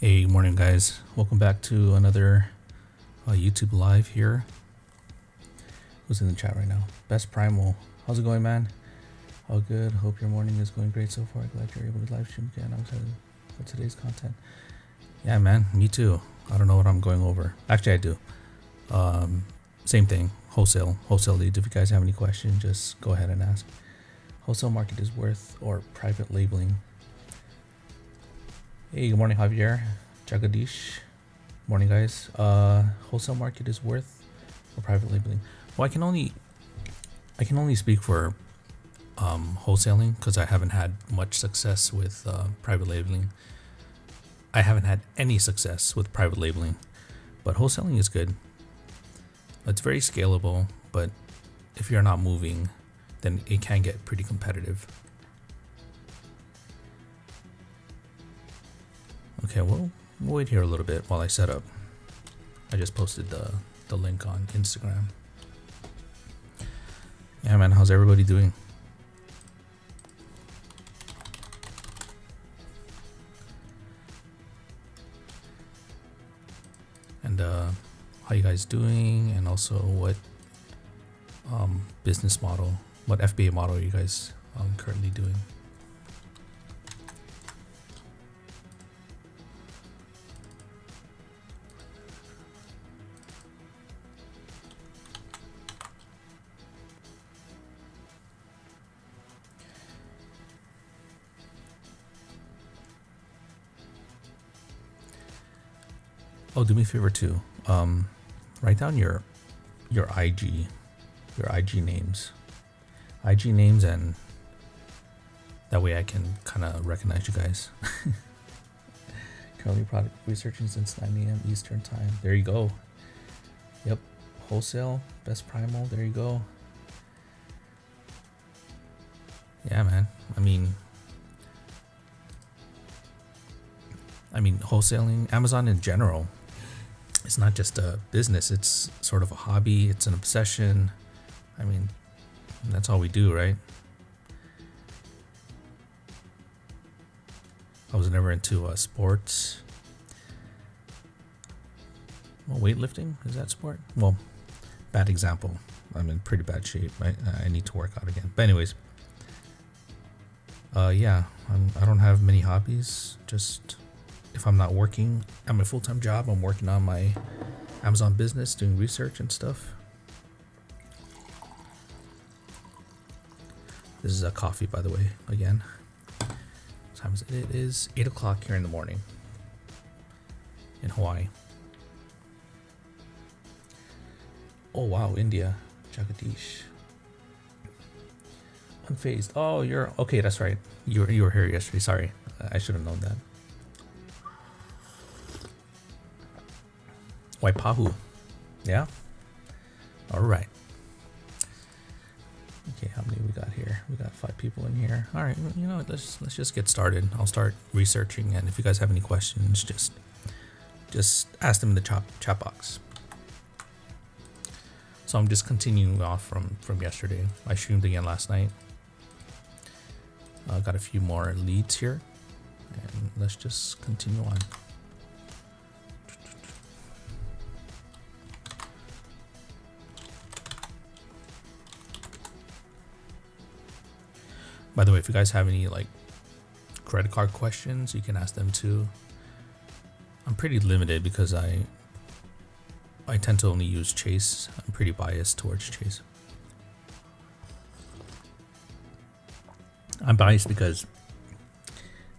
Hey, morning guys. Welcome back to another YouTube live here. Who's in the chat right now? Best Primal. How's it going, man? All good. Hope your morning is going great so far. Glad you're able to live stream again. I'm excited for today's content. Yeah, man. Me too. I don't know what I'm going over. Actually, I do. Same thing. Wholesale leads. If you guys have any questions, just go ahead and ask. Wholesale market is worth or private labeling? Hey, good morning, Javier, Jagadish. Morning, guys. Wholesale market is worth or private labeling? Well, I can only speak for wholesaling because I haven't had much success with private labeling. I haven't had any success with private labeling, but wholesaling is good. It's very scalable, but if you're not moving, then it can get pretty competitive. Okay, we'll wait here a little bit while I set up. I just posted the link on Instagram. Yeah, man, how's everybody doing? And how you guys doing? And also what business model, what FBA model are you guys currently doing? Oh, do me a favor too. Write down your IG names, and that way I can kind of recognize you guys. Currently product researching since 9 a.m. Eastern time. There you go. Yep, wholesale, best primal. There you go. Yeah, man. I mean, wholesaling, Amazon in general. It's not just a business, it's sort of a hobby, it's an obsession. I mean, that's all we do, right? I was never into sports. Well, weightlifting, is that sport? Well, bad example. I'm in pretty bad shape. I need to work out again. But anyways, yeah, I don't have many hobbies. Just if I'm not working at my full-time job, I'm working on my Amazon business, doing research and stuff. This is a coffee, by the way, again. What time is it? It is 8 o'clock here in the morning in Hawaii. Oh, wow, India. Jagadish. Unfazed. Oh, you're... Okay, that's right. You were here yesterday. Sorry. I should have known that. Waipahu. Yeah? Alright. Okay, how many we got here? We got 5 people in here. Alright, you know what? Let's just get started. I'll start researching, and if you guys have any questions, just ask them in the chat box. So I'm just continuing off from yesterday. I streamed again last night. Got a few more leads here, and let's just continue on. By the way, if you guys have any like credit card questions, you can ask them too. I'm pretty limited because I tend to only use Chase. I'm pretty biased towards Chase. I'm biased because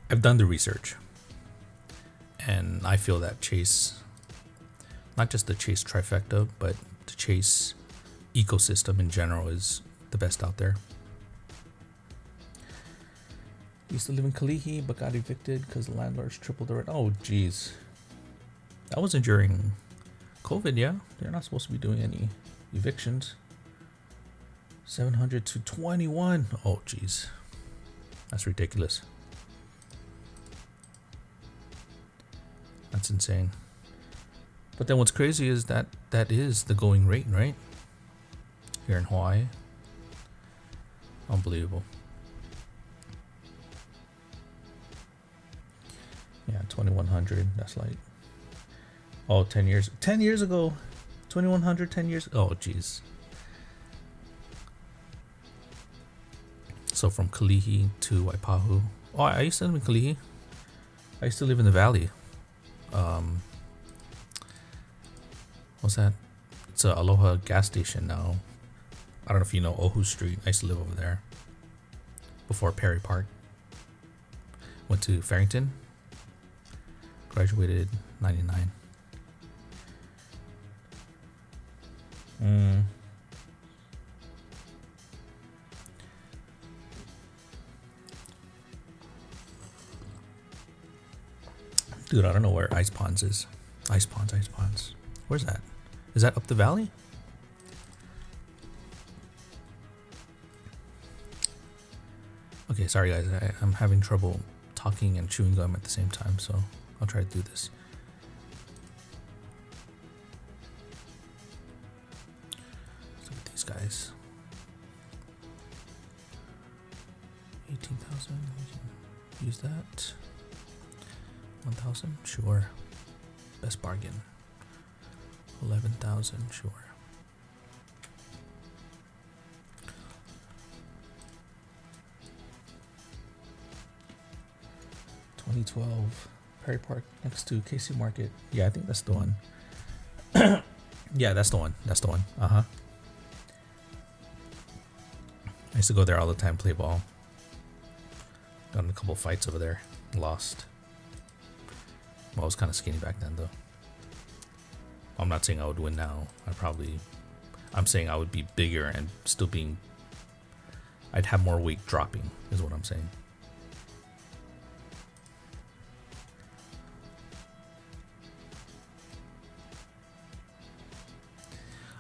I've done the research, and I feel that Chase, not just the Chase trifecta, but the Chase ecosystem in general, is the best out there. Used to live in Kalihi, but got evicted because the landlords tripled the rent. Oh, geez. That wasn't during COVID, yeah? They're not supposed to be doing any evictions. 700 to 21. Oh, geez. That's ridiculous. That's insane. But then what's crazy is that is the going rate, right? Here in Hawaii. Unbelievable. Yeah, 2100. That's like, oh, 10 years. 10 years ago. 2100, 10 years. Oh, jeez. So from Kalihi to Waipahu. Oh, I used to live in Kalihi. I used to live in the valley. What's that? It's a Aloha gas station now. I don't know if you know Ohu Street. I used to live over there before Perry Park. Went to Farrington. Graduated 99. Dude, I don't know where Ice Ponds is. Ice Ponds. Where's that? Is that up the valley? Okay, sorry guys. I'm having trouble talking and chewing gum at the same time, so I'll try to do this. Let's look at these guys. 18,000. Use that. 1,000. Sure. Best bargain. 11,000. Sure. $2012. Perry Park next to KC Market. Yeah, I think that's the one. Yeah, that's the one. That's the one. I used to go there all the time, play ball. Got in a couple fights over there. Lost. Well, I was kind of skinny back then, though. I'm not saying I would win now. I'm saying I would be bigger and still being... I'd have more weight dropping, is what I'm saying.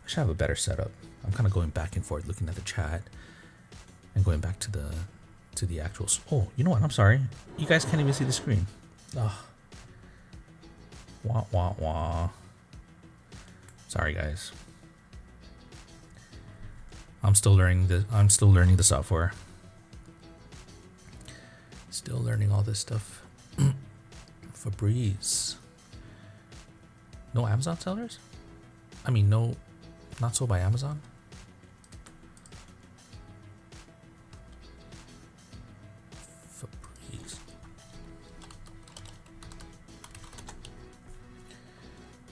I should have a better setup. I'm kind of going back and forth, looking at the chat, and going back to the actual... Oh, you know what? I'm sorry. You guys can't even see the screen. Ugh. Wah, wah, wah. Sorry, guys. I'm still learning the software. Still learning all this stuff. Febreze. No Amazon sellers? I mean, no, not sold by Amazon. Febreze.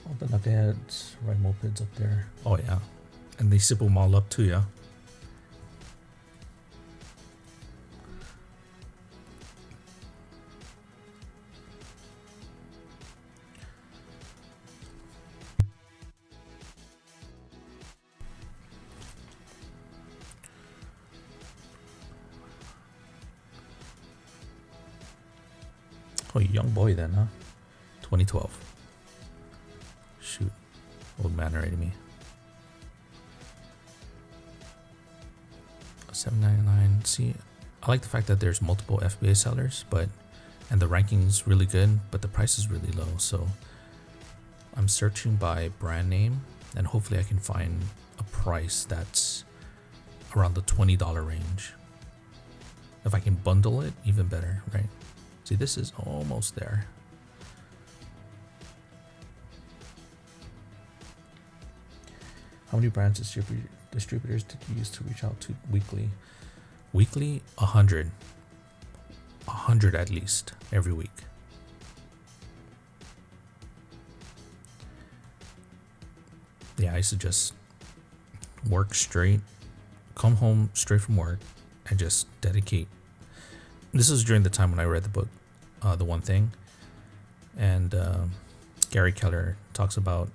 All the knuckleheads, ride mopeds up there. Oh yeah, and they sip them all up too, yeah. Oh, young boy then, huh? 2012. Shoot. Old man already me. $7.99. See, I like the fact that there's multiple FBA sellers, and the ranking's really good, but the price is really low. So I'm searching by brand name, and hopefully I can find a price that's around the $20 range. If I can bundle it, even better, right? See, this is almost there. How many brands distributors did you use to reach out to weekly? Weekly, 100. 100 at least every week. Yeah, I used to just work straight, come home straight from work, and just dedicate. This is during the time when I read the book, The One Thing, and Gary Keller talks about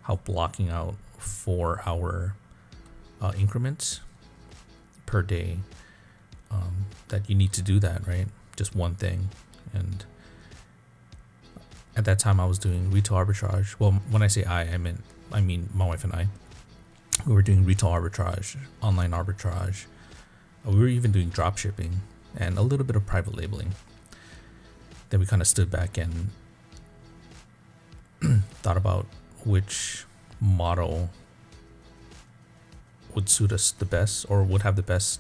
how blocking out 4-hour increments per day, that you need to do that, right? Just one thing. And at that time I was doing retail arbitrage. Well, when I say I mean my wife and I. We were doing retail arbitrage, online arbitrage. We were even doing drop shipping and a little bit of private labeling. Then we kind of stood back and thought about which model would suit us the best, or would have the best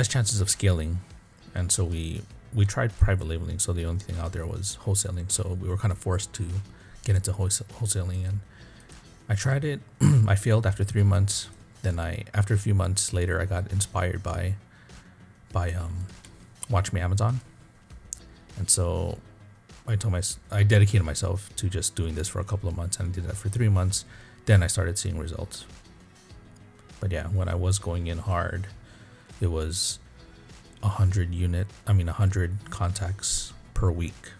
chances of scaling. And so we we tried private labeling, so the only thing out there was wholesaling. So we were kind of forced to get into wholesaling, and I tried it. I failed after 3 months. Then after a few months later, I got inspired by Watch Me Amazon, and so I dedicated myself to just doing this for a couple of months, and I did that for 3 months. Then I started seeing results. But yeah, when I was going in hard, it was 100 contacts per week.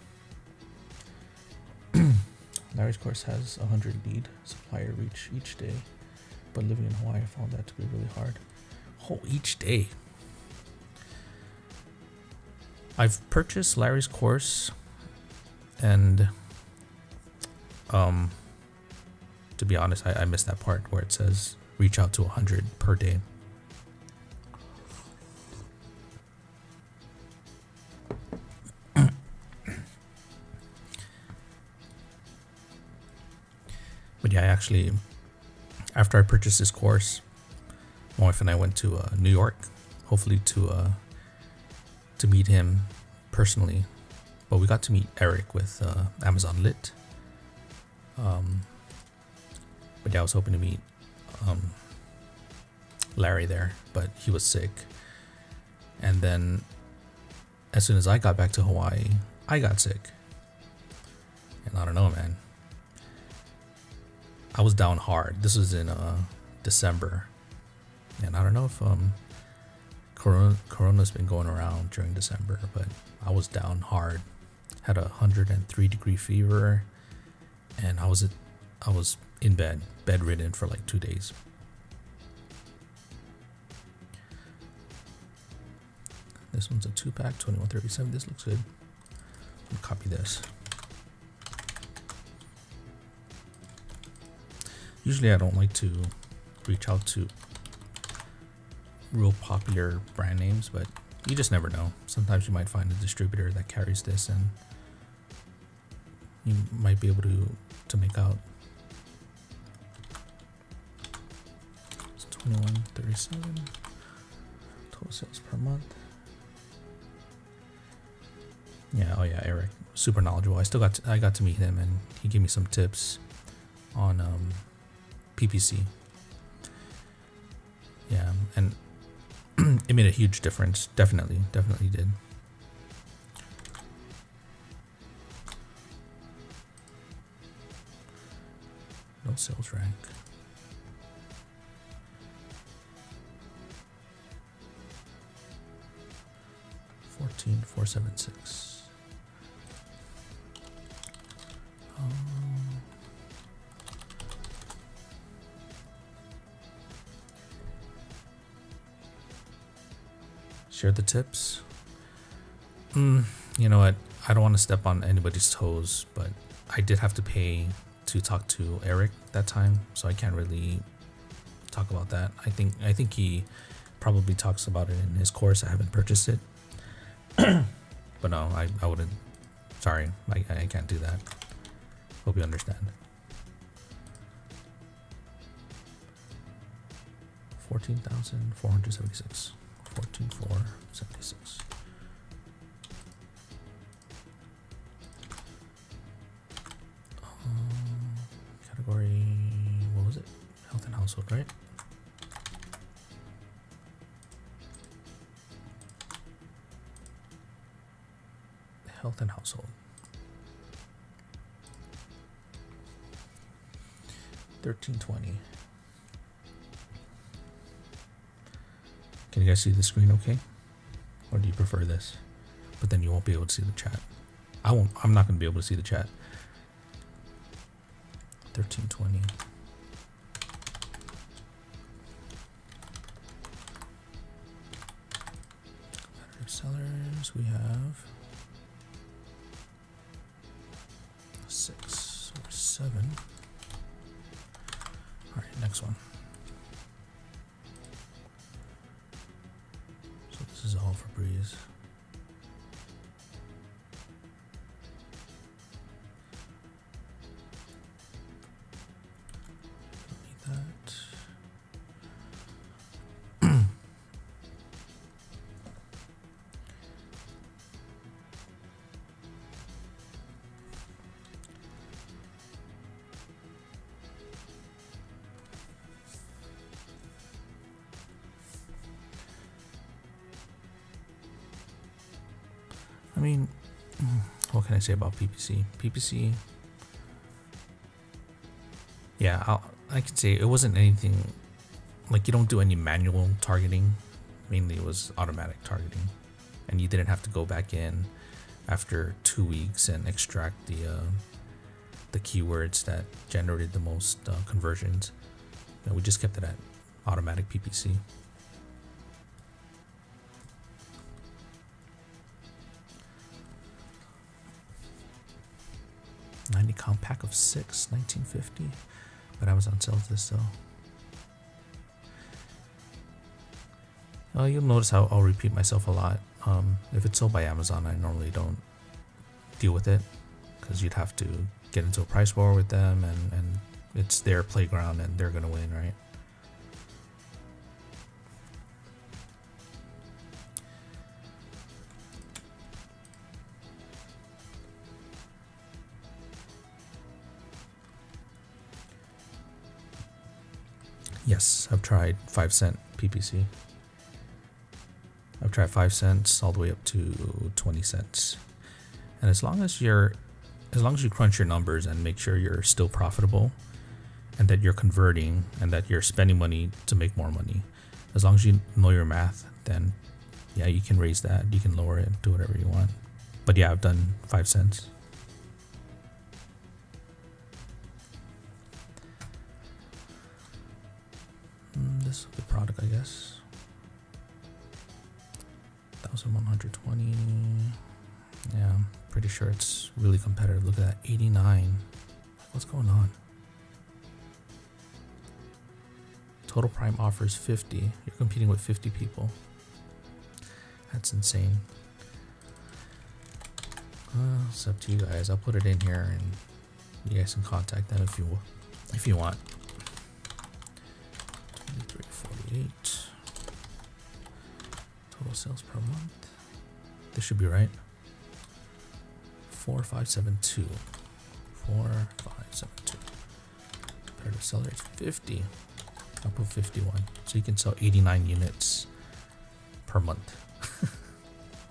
Larry's course has 100 lead supplier reach each day, but living in Hawaii, I found that to be really hard. Oh, each day. I've purchased Larry's course, and to be honest, I missed that part where it says reach out to 100 per day. But yeah, actually, after I purchased this course, my wife and I went to New York, hopefully to meet him personally. But we got to meet Eric with Amazon Lit. But yeah, I was hoping to meet Larry there, but he was sick. And then as soon as I got back to Hawaii, I got sick. And I don't know, man. I was down hard. This was in December. And I don't know if Corona's been going around during December, but I was down hard. Had 103-degree fever, and I was in bedridden for like 2 days. This one's a 2-pack, 2137. This looks good. I'll copy this. Usually I don't like to reach out to real popular brand names, but you just never know. Sometimes you might find a distributor that carries this, and you might be able to make out. It's 2137 total sales per month. Yeah, oh yeah, Eric, super knowledgeable. I got to meet him, and he gave me some tips on PPC. Yeah, and it made a huge difference. Definitely did. No sales rank. $14,476. Share the tips. You know what? I don't want to step on anybody's toes, but I did have to pay to talk to Eric that time, so I can't really talk about that. I think he probably talks about it in his course. I haven't purchased it. But no, I wouldn't. Sorry, I can't do that. Hope you understand. 14,476. 14,476. Category, what was it? Health and household, right? Health and household. 1320. Can you guys see the screen okay? Or do you prefer this? But then you won't be able to see the chat. I'm not going to be able to see the chat. 1320. Competitive sellers, we have 6 or 7. All right, next one. So this is all for Breeze. Don't need that. I mean, what can I say about PPC? PPC, yeah, I could say it wasn't anything, like you don't do any manual targeting. Mainly it was automatic targeting. And you didn't have to go back in after 2 weeks and extract the keywords that generated the most conversions. And we just kept it at automatic PPC. $90 count pack of 6, $19.50. But Amazon sells this though. You'll notice how I'll repeat myself a lot. If it's sold by Amazon, I normally don't deal with it because you'd have to get into a price war with them, and it's their playground and they're gonna win, right? Yes, I've tried 5-cent PPC. I've tried 5 cents all the way up to 20 cents. And as long as you crunch your numbers and make sure you're still profitable and that you're converting and that you're spending money to make more money, as long as you know your math, then yeah, you can raise that, you can lower it, do whatever you want. But yeah, I've done 5 cents. This is a good product, I guess. 1,120. Yeah, I'm pretty sure it's really competitive. Look at that, 89. What's going on? Total Prime offers 50. You're competing with 50 people. That's insane. It's up to you guys. I'll put it in here, and you guys can contact them if you want. 23.48. Total sales per month. This should be right. 4572. 4572. Comparative seller is 50. I'll put 51. So you can sell 89 units per month.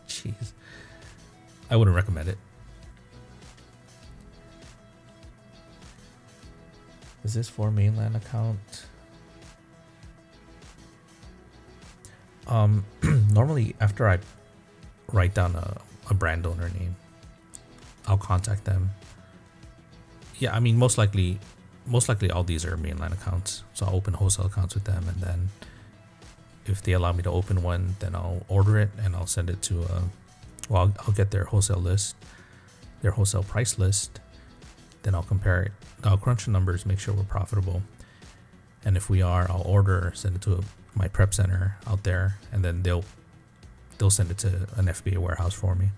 Jeez. I wouldn't recommend it. Is this for mainland account? Normally after I write down a brand owner name, I'll contact them. Yeah, I mean, most likely all these are mainline accounts. So I'll open wholesale accounts with them, and then if they allow me to open one, then I'll order it and I'll send it to I'll get their wholesale list, their wholesale price list. Then I'll compare it. I'll crunch the numbers, make sure we're profitable. And if we are, I'll order, send it to my prep center out there, and then they'll send it to an FBA warehouse for me.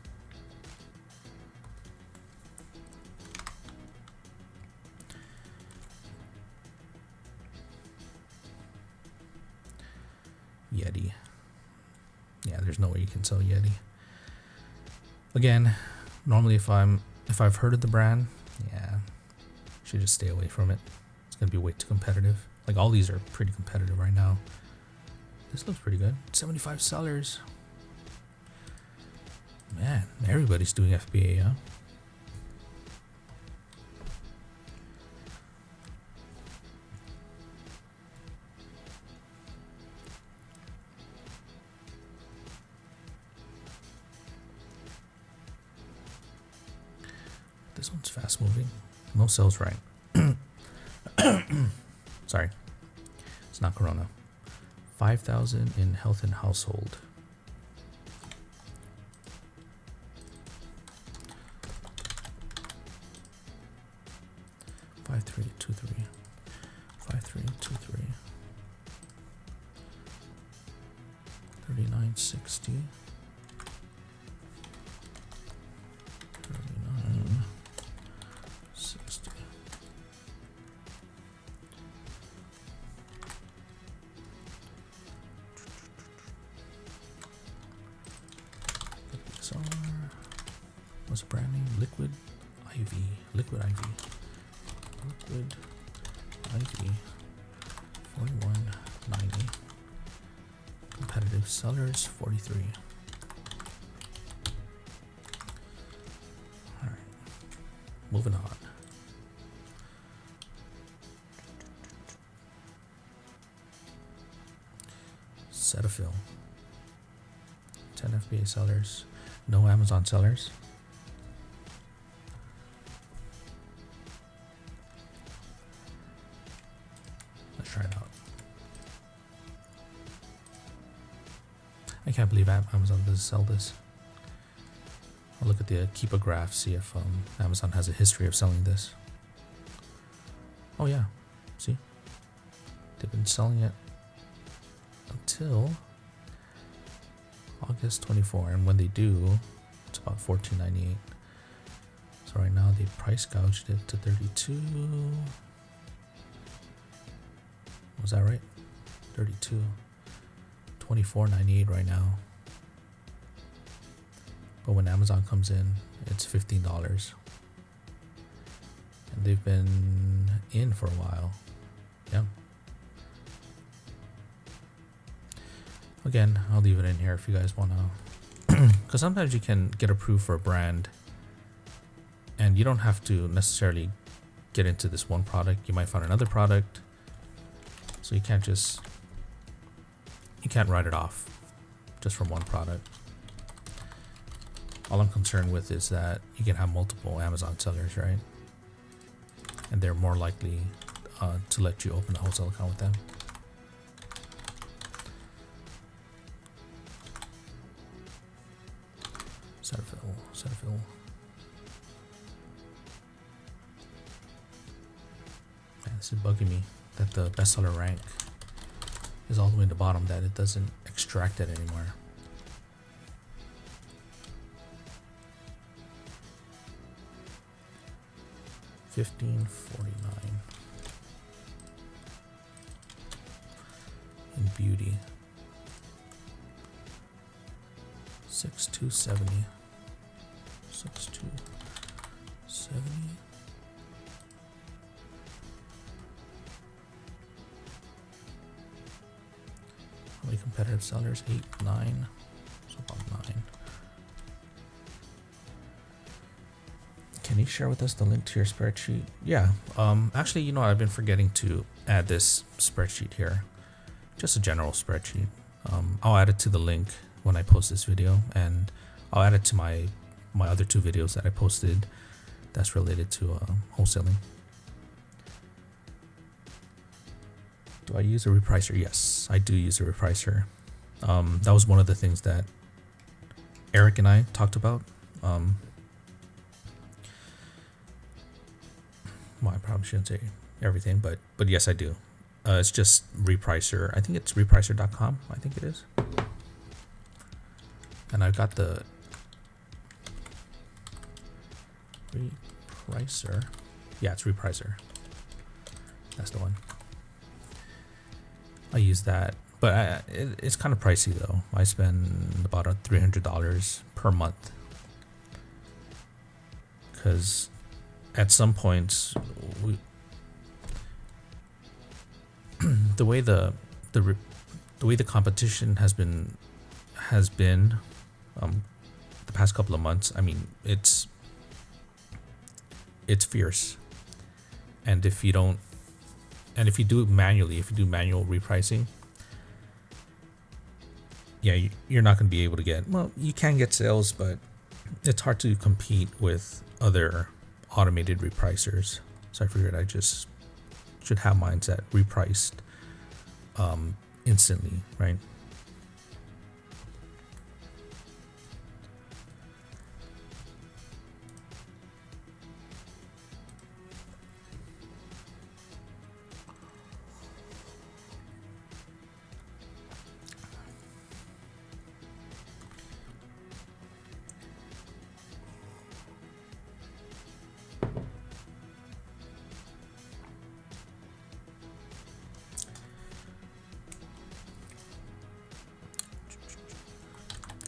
Yeti. Yeah, there's no way you can sell Yeti. Again, normally if I've heard of the brand, yeah, should just stay away from it. It's gonna be way too competitive. Like, all these are pretty competitive right now. This looks pretty good. 75 sellers. Man, everybody's doing FBA, huh? This one's fast moving. No sales right. Sorry. It's not Corona. 5,000 in health and household. Five three two three. 5323. 3960. 3960. What's the brand name? Liquid IV. Liquid IV. Liquid IV. 4190. Competitive sellers 43. moving on. Cetaphil. 10 FBA sellers. No Amazon sellers. Let's try it out. I can't believe Amazon doesn't sell this. I'll look at the Keepa graph, see if Amazon has a history of selling this. Oh yeah, see? They've been selling it until August 24, and when they do, it's about $14.98. So right now they price gouged it to 32. Was that right? 32. $24.98 right now. But when Amazon comes in, it's $15. And they've been in for a while. Yeah. Again, I'll leave it in here if you guys want to. Because sometimes you can get approved for a brand and you don't have to necessarily get into this one product. You might find another product. So you can't write it off just from one product. All I'm concerned with is that you can have multiple Amazon sellers, right? And they're more likely to let you open a wholesale account with them. Cetaphil. Man, this is bugging me that the bestseller rank is all the way at the bottom, that it doesn't extract it anymore. $15.49 in beauty. 6270. 6270. How many competitive sellers? 8, 9. So about 9. Can you share with us the link to your spreadsheet? Yeah. Actually, you know, I've been forgetting to add this spreadsheet here. Just a general spreadsheet. I'll add it to the link when I post this video, and I'll add it to my other 2 videos that I posted that's related to wholesaling. Do I use a repricer? Yes, I do use a repricer. That was one of the things that Eric and I talked about. Well, I probably shouldn't say everything, but yes, I do. It's just Repricer. I think it's repricer.com. I think it is. And I've got the Repricer. Yeah, it's Repricer. That's the one. I use that, but it's kind of pricey though. I spend about $300 per month because at some points the way the competition has been the past couple of months, I mean, it's fierce. And if you do manual repricing, yeah, you're not going to be able to get, well, you can get sales, but it's hard to compete with other automated repricers. So I figured I just should have mine set repriced instantly, right?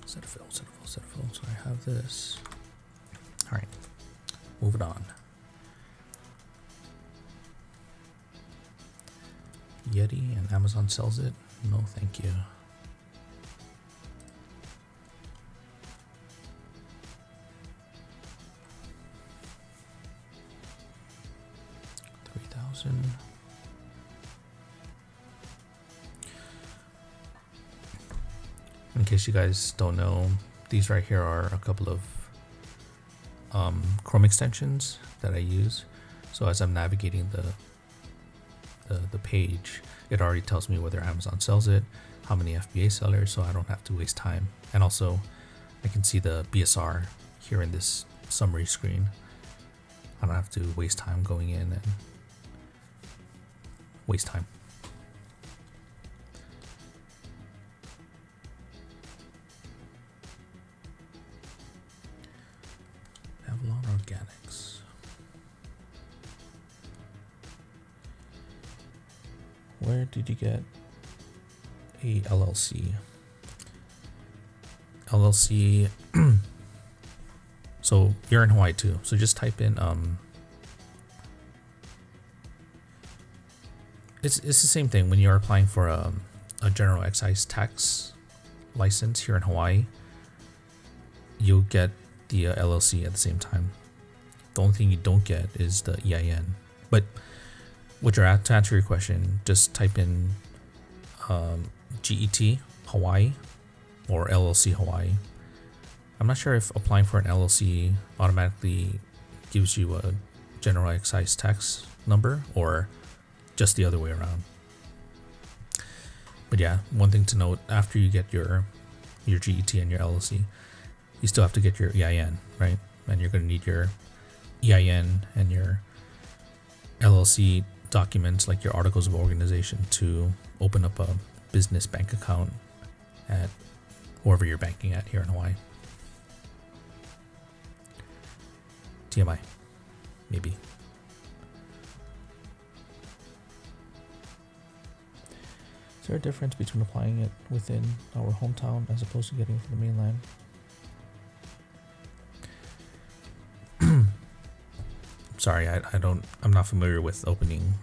Cetaphil. So I have this. All right, moving on. Yeti and Amazon sells it. No, thank you. 60,000. In case you guys don't know, these right here are a couple of Chrome extensions that I use. So as I'm navigating the page, it already tells me whether Amazon sells it, how many FBA sellers, so I don't have to waste time. And also I can see the BSR here in this summary screen. I don't have to waste time going in and waste time. Avalon Organics. Where did you get a LLC? LLC. So you're in Hawaii too. So just type in it's the same thing when you're applying for a general excise tax license here in Hawaii. You'll get the LLC at the same time. The only thing you don't get is the EIN. But to answer your question, just type in GET Hawaii or LLC Hawaii. I'm not sure if applying for an LLC automatically gives you a general excise tax number or just the other way around. But yeah, one thing to note, after you get your GET and your LLC, you still have to get your EIN, right? And you're going to need your EIN and your LLC documents like your articles of organization to open up a business bank account at wherever you're banking at here in Hawaii. TMI, maybe. Is there a difference between applying it within our hometown as opposed to getting it from the mainland? Sorry, I'm not familiar with opening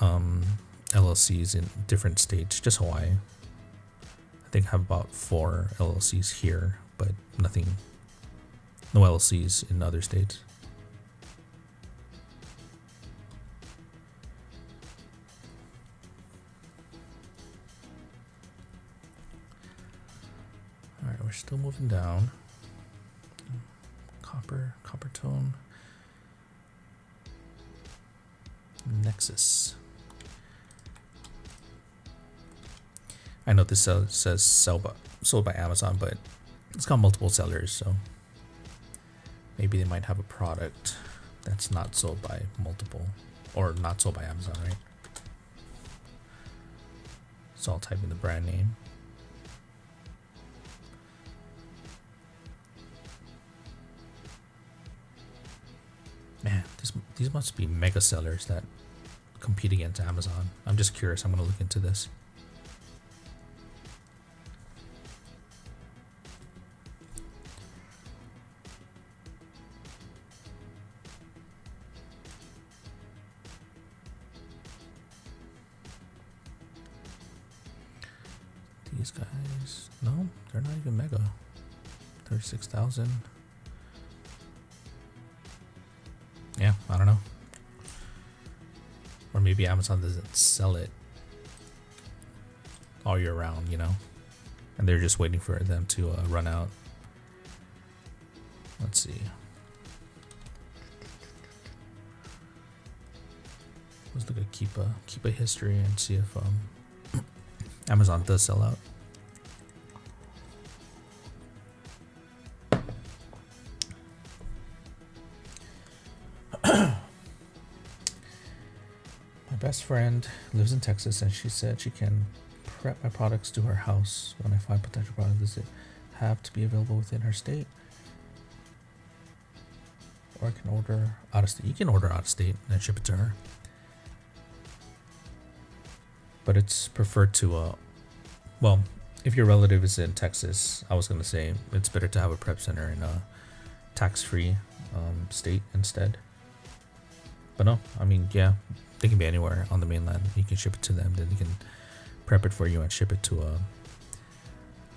LLCs in different states, just Hawaii. I think I have about 4 LLCs here, but no LLCs in other states. All right, we're still moving down. Coppertone Nexus. I know this says sold by Amazon, but it's got multiple sellers, so maybe they might have a product that's not sold by multiple, or not sold by Amazon, right? So I'll type in the brand name. Man, these must be mega sellers that compete against Amazon. I'm just curious. I'm going to look into this. These guys, no, they're not even mega. 36,000. Yeah, I don't know. Or maybe Amazon doesn't sell it all year round, you know? And they're just waiting for them to run out. Let's see. Let's look at Keepa history and see if Amazon does sell out. My best friend lives in Texas, and she said she can prep my products to her house when I find potential products. Does it have to be available within her state? Or I can order out of state. You can order out of state and ship it to her. But it's preferred to, well, if your relative is in Texas, I was going to say it's better to have a prep center in a tax-free state instead. But no, I mean, yeah, they can be anywhere on the mainland. You can ship it to them, then they can prep it for you and ship it to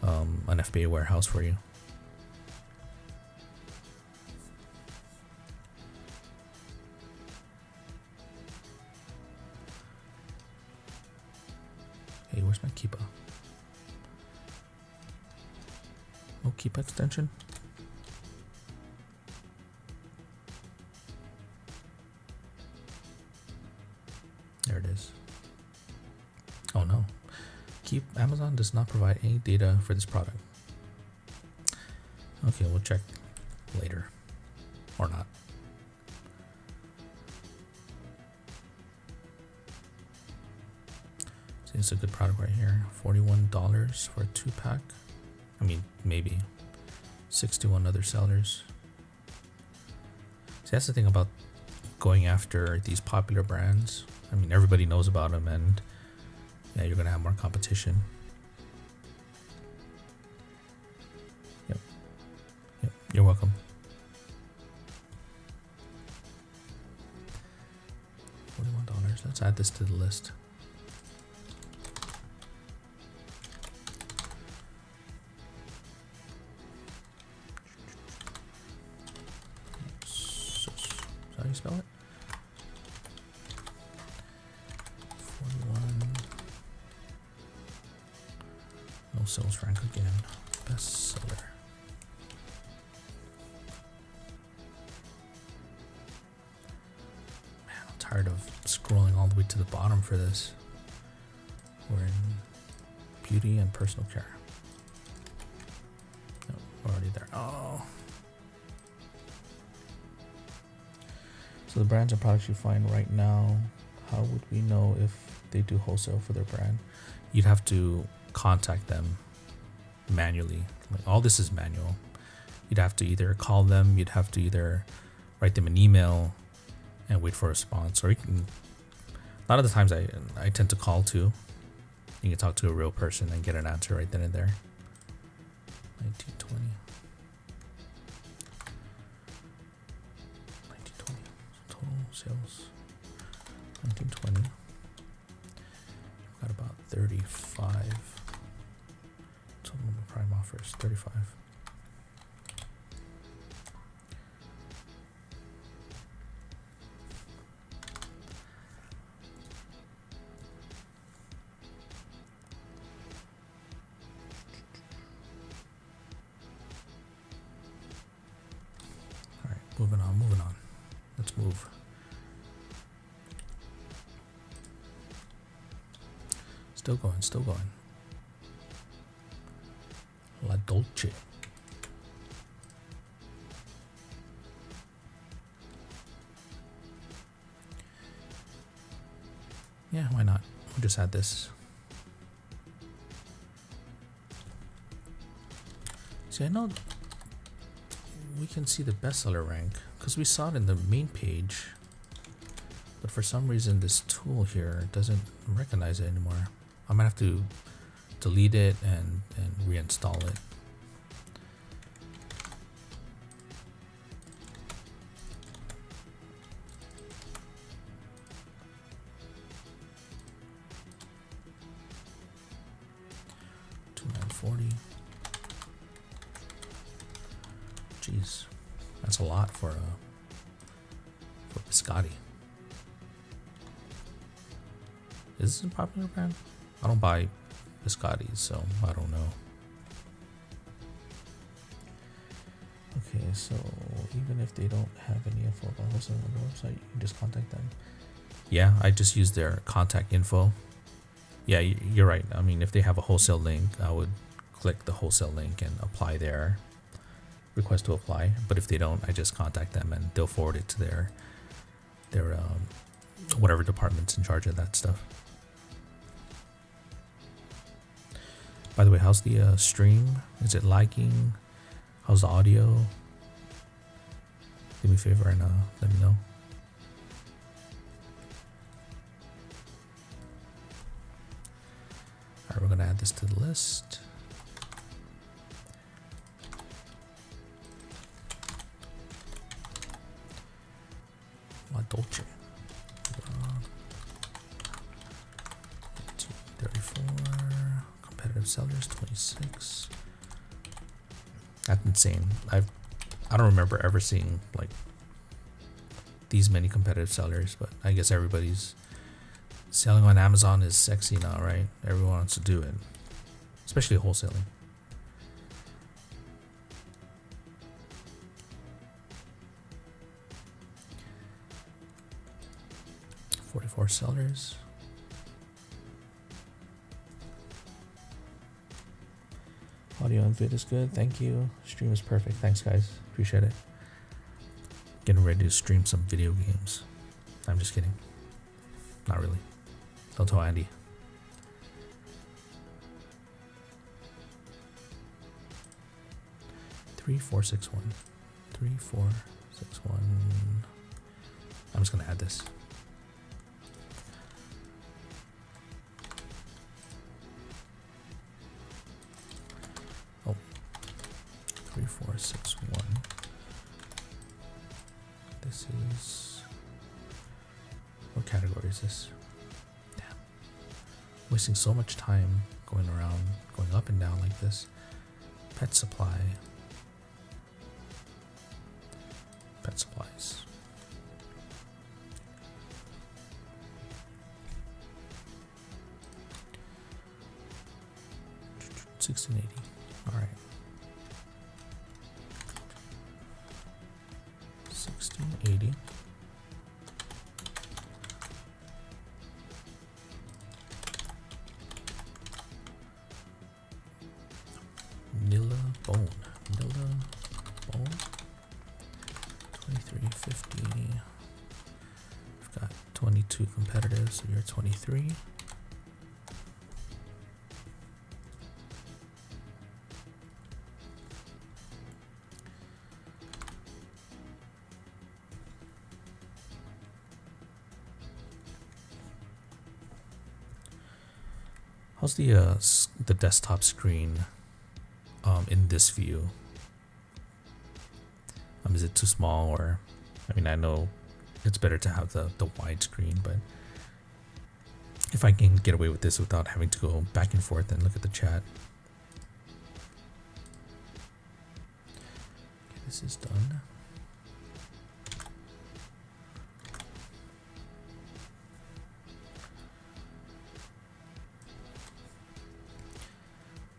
an FBA warehouse for you. Hey, where's my Keepa? No Keepa extension? There it is. Oh no. Amazon does not provide any data for this product. Okay, we'll check later. Or not. See, it's a good product right here. $41 for a 2-pack. I mean, maybe. 61 other sellers. See, that's the thing about going after these popular brands. I mean, everybody knows about them, and yeah, you're gonna have more competition. Yep. You're welcome. $41. Let's add this to the list. Is that how you spell it? 41. No sales rank again. Bestseller. Man, I'm tired of scrolling all the way to the bottom for this. We're in beauty and personal care. No, we're already there. Oh. So the brands and products you find right now, how would we know if they do wholesale for their brand? You'd have to contact them manually. Like, all this is manual. You'd have to either call them, you'd have to either write them an email and wait for a response, or you can, a lot of the times I tend to call too. You can talk to a real person and get an answer right then and there. 1920. 1920. Total sales. 1920. We've got about 35. Total number of prime offers, 35. Moving on. Let's move. Still going. La Dolce. Yeah, why not? We'll just add this. See, I know we can see the bestseller rank because we saw it in the main page, but for some reason this tool here doesn't recognize it anymore. I might have to delete it and reinstall it. $2,940. Jeez, that's a lot for Biscotti. Is this a popular brand? I don't buy Biscotti, so I don't know. Okay, so even if they don't have any info about wholesale on their website, you can just contact them. Yeah, I just use their contact info. Yeah, you're right. I mean, if they have a wholesale link, I would click the wholesale link and apply there. Request to apply, but if they don't, I just contact them and they'll forward it to their whatever department's in charge of that stuff. By the way, how's the stream? Is it lagging? How's the audio? Do me a favor and let me know. All right, we're gonna add this to the list. La Dolce. 34. Competitive sellers, 26. That's insane. I don't remember ever seeing like these many competitive sellers, but I guess everybody's Selling on Amazon is sexy now, right? Everyone wants to do it, especially wholesaling. $44 sellers. Audio and vid is good. Thank you. Stream is perfect. Thanks, guys. Appreciate it. Getting ready to stream some video games. I'm just kidding. Not really. Don't tell Andy. Three, 4, 6, 1. 3, 4, 6, 1. I'm just gonna add this. Oh. 3, 4, 6, 1. This is, what category is this? Damn. Wasting so much time going around, going up and down like this. Pet supply. Pet supplies. $16.80. All right. $16.80. Nilla bone. Nilla bone. 23.50. We've got 22 competitive, so you're 23. How's the desktop screen in this view? Is it too small, or I mean, I know it's better to have the wide screen, but if I can get away with this without having to go back and forth and look at the chat. Okay, this is done.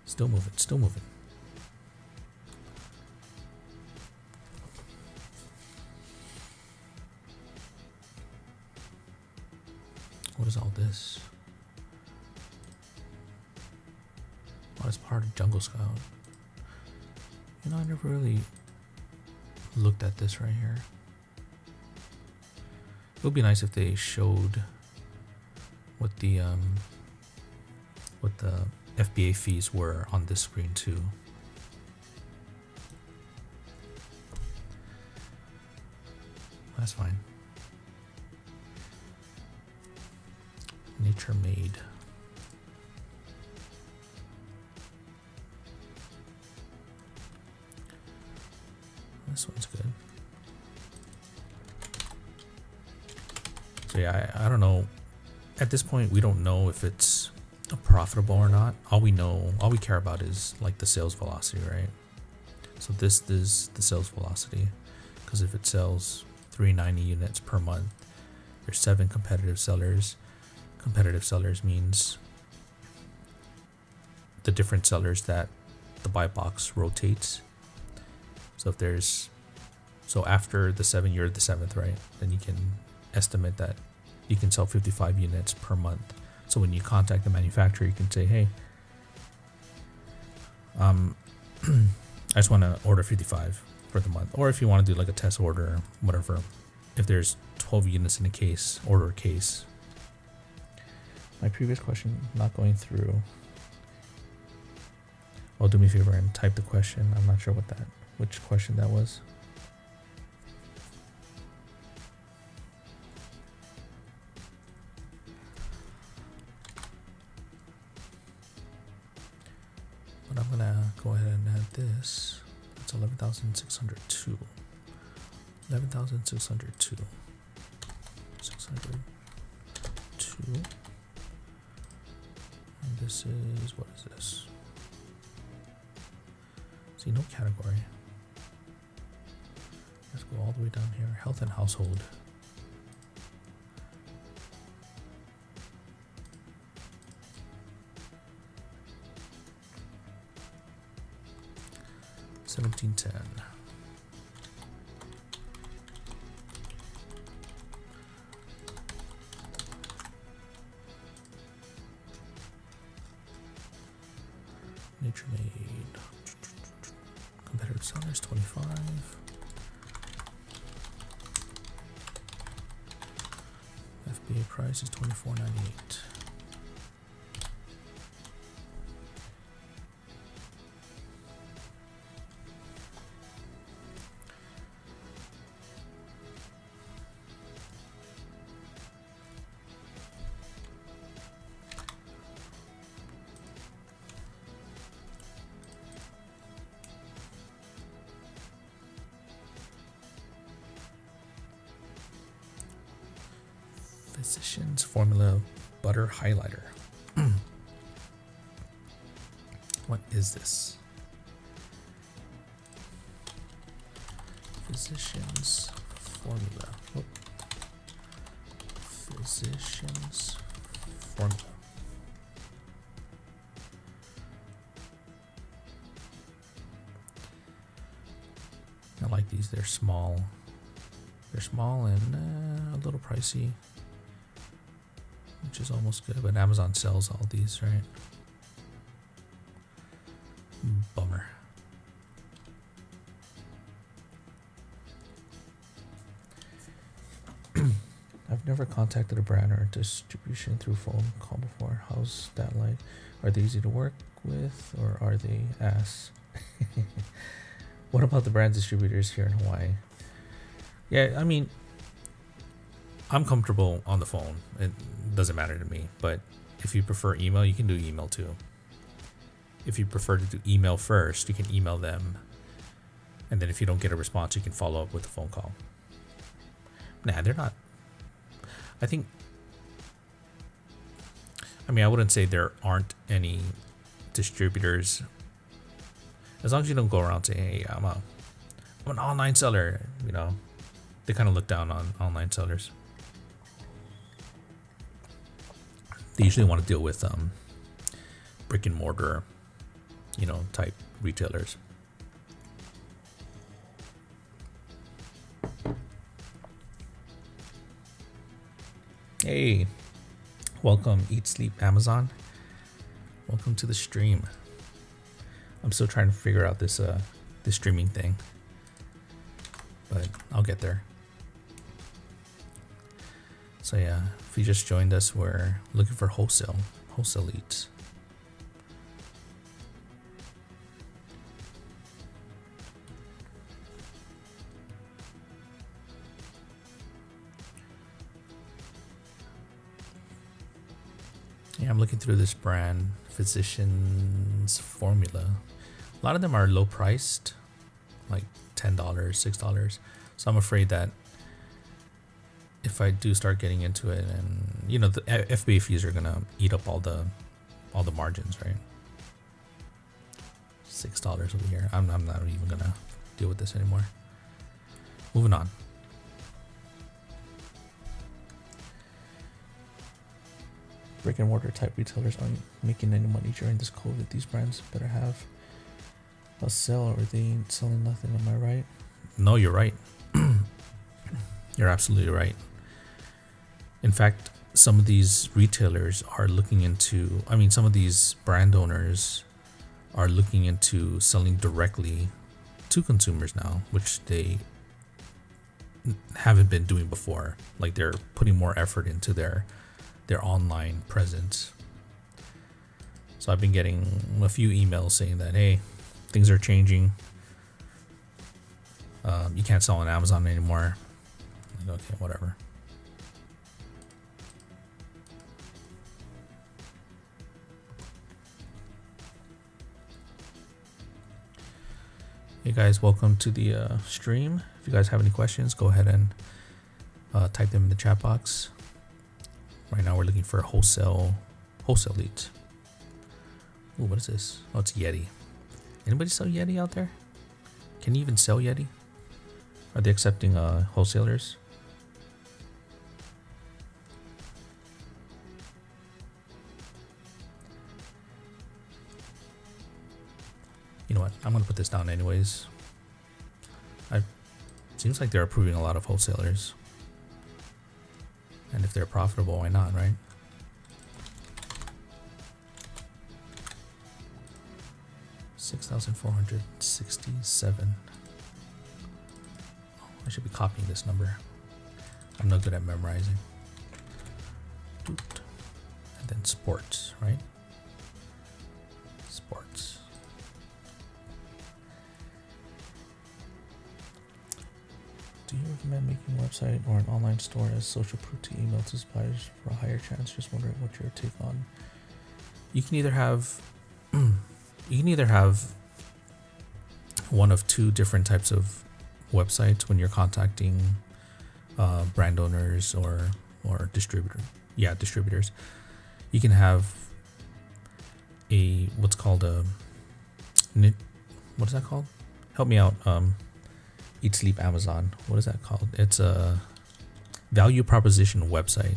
Still moving, still moving. What is all this? Oh, it's part of Jungle Scout. You know, I never really looked at this right here. It would be nice if they showed what the FBA fees were on this screen too. That's fine. Nature made. This one's good. So yeah, I don't know. At this point, we don't know if it's profitable or not. All we care about is like the sales velocity, right? So this is the sales velocity, because if it sells 390 units per month, there's 7 competitive sellers. Competitive sellers means the different sellers that the buy box rotates. So if there's, so after the 7, you're the 7th, right? Then you can estimate that you can sell 55 units per month. So when you contact the manufacturer, you can say, hey, I just want to order 55 for the month. Or if you want to do like a test order, whatever, if there's 12 units in a case, order a case. My previous question, not going through. Oh, do me a favor and type the question. I'm not sure which question that was. But I'm gonna go ahead and add this. It's 11,602. 11,602. 602. And this is, what is this? See, no category. Let's go all the way down here. Health and household. 1710. Nature Made. Competitive sellers 25. FBA price is $24.98. Physicians Formula Butter Highlighter. What is this? Physicians Formula. Oh. Physicians Formula. I like these. They're small. They're small and a little pricey, which is almost good, but Amazon sells all these, right? Bummer. I've never contacted a brand or distribution through phone call before. How's that like? Are they easy to work with or are they ass? What about the brand distributors here in Hawaii? Yeah, I mean, I'm comfortable on the phone. It doesn't matter to me. But if you prefer email, you can do email too. If you prefer to do email first, you can email them. And then if you don't get a response, you can follow up with a phone call. Nah, they're not. I think, I mean, I wouldn't say there aren't any distributors. As long as you don't go around saying, hey, I'm an online seller, you know. They kind of look down on online sellers. They usually want to deal with brick and mortar, you know, type retailers. Hey, welcome, Eat Sleep Amazon. Welcome to the stream. I'm still trying to figure out this streaming thing, but I'll get there. So yeah, if you just joined us, we're looking for wholesale leads. Yeah, I'm looking through this brand, Physicians Formula. A lot of them are low priced, like $10, $6. So I'm afraid that if I do start getting into it, and you know, the FBA fees are gonna eat up all the margins, right? $6 over here. I'm not even gonna deal with this anymore. Moving on. Brick and mortar type retailers aren't making any money during this COVID. These brands better have a sell or they ain't selling nothing. Am I right? No, you're right. You're absolutely right. In fact, some of these retailers are looking into, I mean, some of these brand owners are looking into selling directly to consumers now, which they haven't been doing before. Like they're putting more effort into their online presence. So I've been getting a few emails saying that, hey, things are changing. You can't sell on Amazon anymore. Like, okay, whatever. Hey guys, welcome to the stream. If you guys have any questions, go ahead and type them in the chat box. Right now we're looking for wholesale leads. Ooh, what is this? Oh, it's Yeti. Anybody sell Yeti out there? Can you even sell Yeti? Are they accepting wholesalers? You know what? I'm gonna put this down anyways. Seems like they're approving a lot of wholesalers. And if they're profitable, why not, right? $6,467. Oh, I should be copying this number. I'm not good at memorizing. And then sports, right? Sports. Do you recommend making a website or an online store as social proof to email to suppliers for a higher chance? Just wondering what your take on. You can either have one of two different types of websites when you're contacting brand owners or distributors. You can have what's called a what is that called? Help me out. Eat Sleep Amazon. What is that called? It's a value proposition website.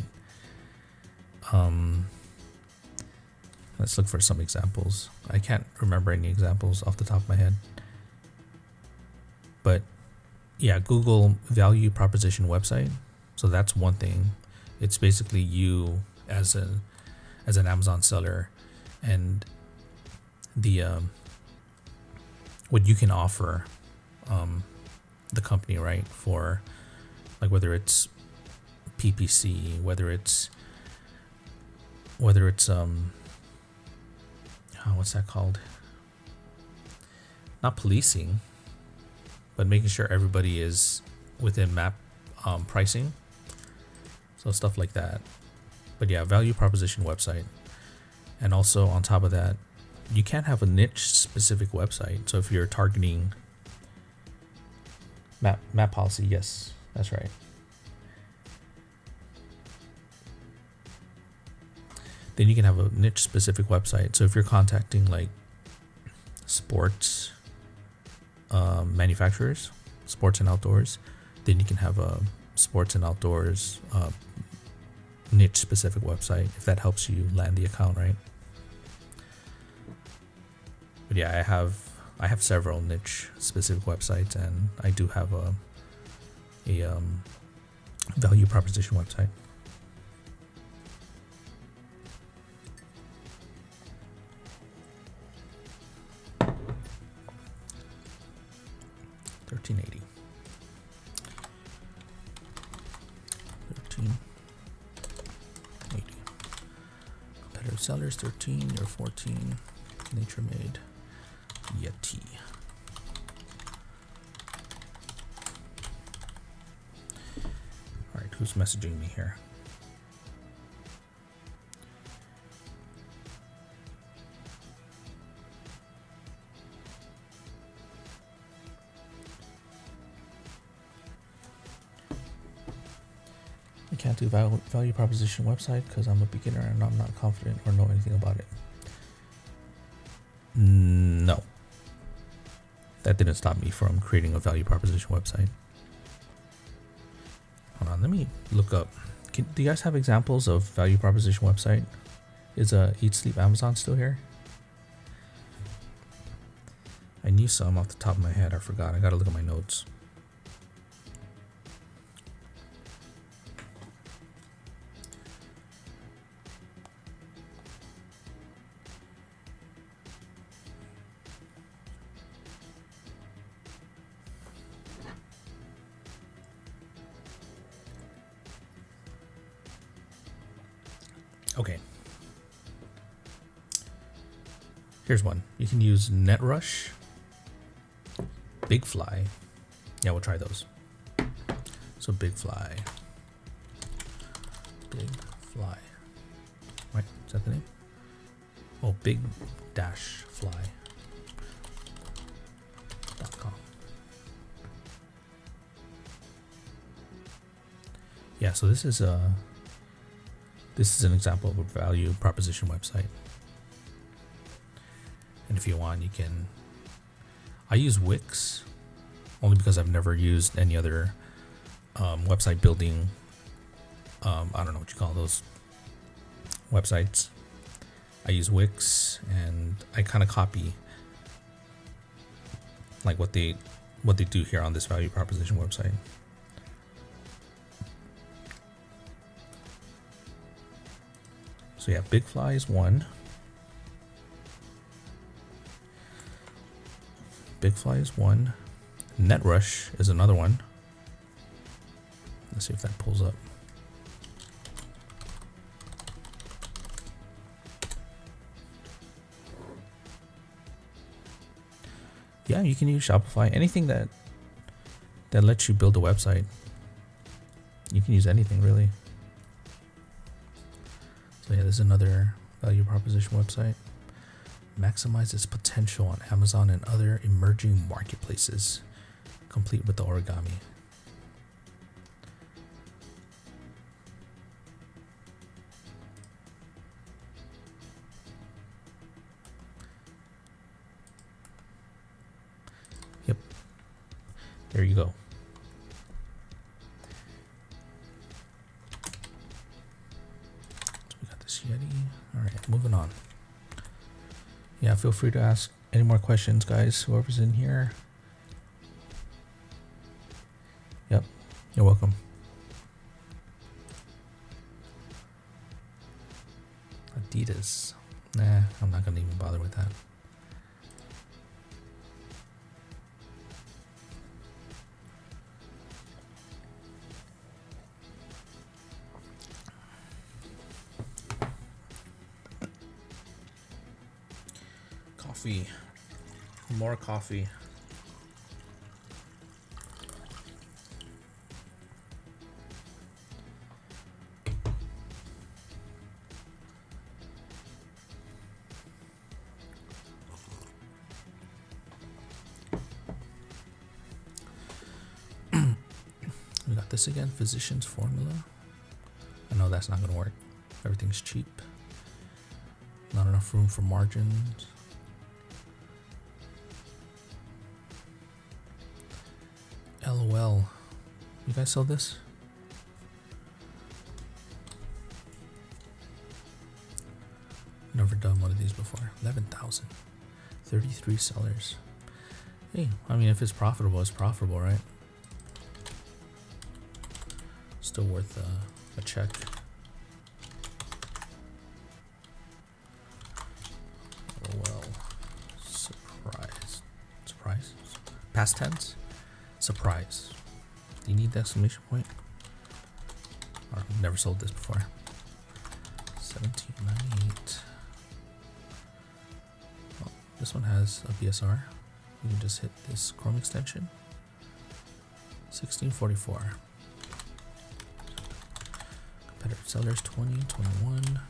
Let's look for some examples. I can't remember any examples off the top of my head. But yeah, Google value proposition website. So that's one thing. It's basically you as an Amazon seller and the what you can offer the company, right? For like whether it's PPC, whether it's what's that called? Not policing, but making sure everybody is within map pricing. So stuff like that. But yeah, value proposition website. And also on top of that, you can't have a niche specific website. So if you're targeting map policy, yes, that's right. Then you can have a niche specific website. So if you're contacting like sports manufacturers, sports and outdoors, then you can have a sports and outdoors niche specific website if that helps you land the account, right? But yeah, I have several niche specific websites, and I do have a value proposition website. $13.80. 13.80. Competitive sellers 13, you're 14. Nature made Yeti. All right, who's messaging me here? I can't do value proposition website because I'm a beginner and I'm not confident or know anything about it. No. That didn't stop me from creating a value proposition website. Hold on, let me look up. Do you guys have examples of value proposition website? Is Eat Sleep Amazon still here? I knew some off the top of my head. I forgot. I gotta look at my notes. Okay. Here's one. You can use NetRush, BigFly. Yeah, we'll try those. So BigFly. BigFly. Right? Is that the name? Oh, big-fly.com. Yeah, so this is an example of a value proposition website. And if you want, you can. I use Wix only because I've never used any other website building. I don't know what you call those websites. I use Wix, and I kind of copy like what they do here on this value proposition website. So yeah, Big Fly is one. Big Fly is one. Net Rush is another one. Let's see if that pulls up. Yeah, you can use Shopify. Anything that lets you build a website. You can use anything really. So yeah, there's another value proposition website. Maximize its potential on Amazon and other emerging marketplaces, complete with the origami. Yep. There you go. So we got this Yeti. All right, moving on. Yeah, feel free to ask any more questions, guys. Whoever's in here. Yep, you're welcome. Adidas. Nah, I'm not gonna even bother with that. Coffee. More coffee. We got this again, Physician's Formula. I know that's not gonna work. Everything's cheap. Not enough room for margins. LOL. You guys sell this? Never done one of these before. 11,000. 33 sellers. Hey, I mean, if it's profitable, it's profitable, right? Still worth a check. LOL. Surprise. Surprise? Past tense? Surprise. Do you need the exclamation point? I've never sold this before. 1798. Well, this one has a BSR. You can just hit this Chrome extension. 1644. Competitive sellers 20, 21.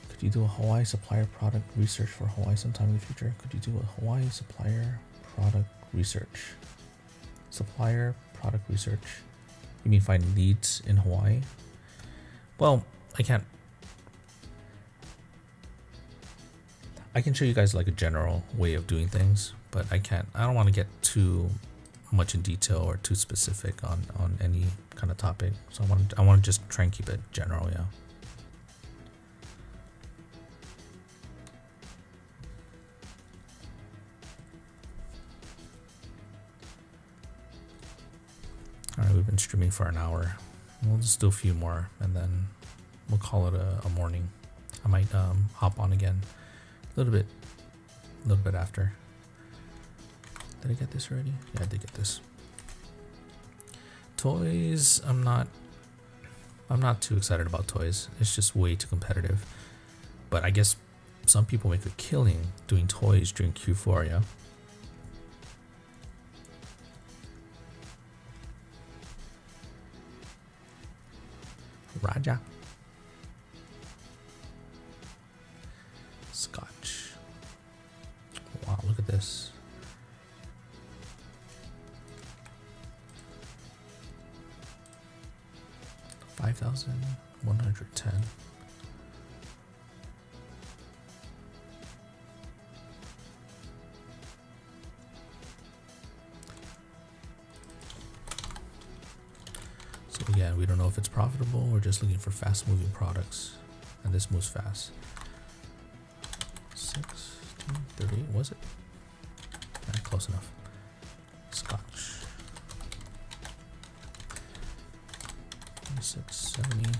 Could you do a Hawaii supplier product research for Hawaii sometime in the future? Could you do a Hawaii supplier product research? Supplier product research. You mean find leads in Hawaii? Well, I can't. I can show you guys like a general way of doing things, but I don't want to get too much in detail or too specific on any kind of topic. So I want to just try and keep it general, yeah. Alright, we've been streaming for an hour. We'll just do a few more and then we'll call it a morning. I might hop on again a little bit after. Did I get this already? Yeah, I did get this. Toys, I'm not too excited about toys. It's just way too competitive. But I guess some people make a killing doing toys during Q4, yeah? Raja. Scotch. Wow, look at this. $5,110. So again, we don't know if it's profitable. We're just looking for fast moving products, and this moves fast. 38, was it? Close enough. Scotch. 26, 70,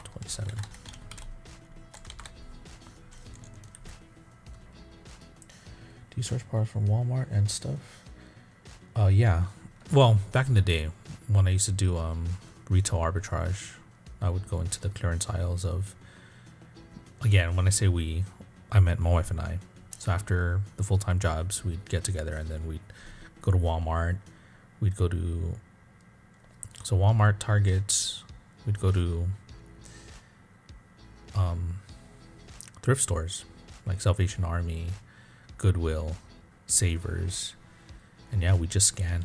27. Do you source products from Walmart and stuff? Yeah. Well, back in the day when I used to do retail arbitrage, I would go into the clearance aisles of, again, when I say we, I meant my wife and I. So after the full-time jobs, we'd get together and then we'd go to Walmart. We'd go to, so Walmart, Targets, we'd go to thrift stores like Salvation Army, Goodwill, Savers, and yeah, we just scan.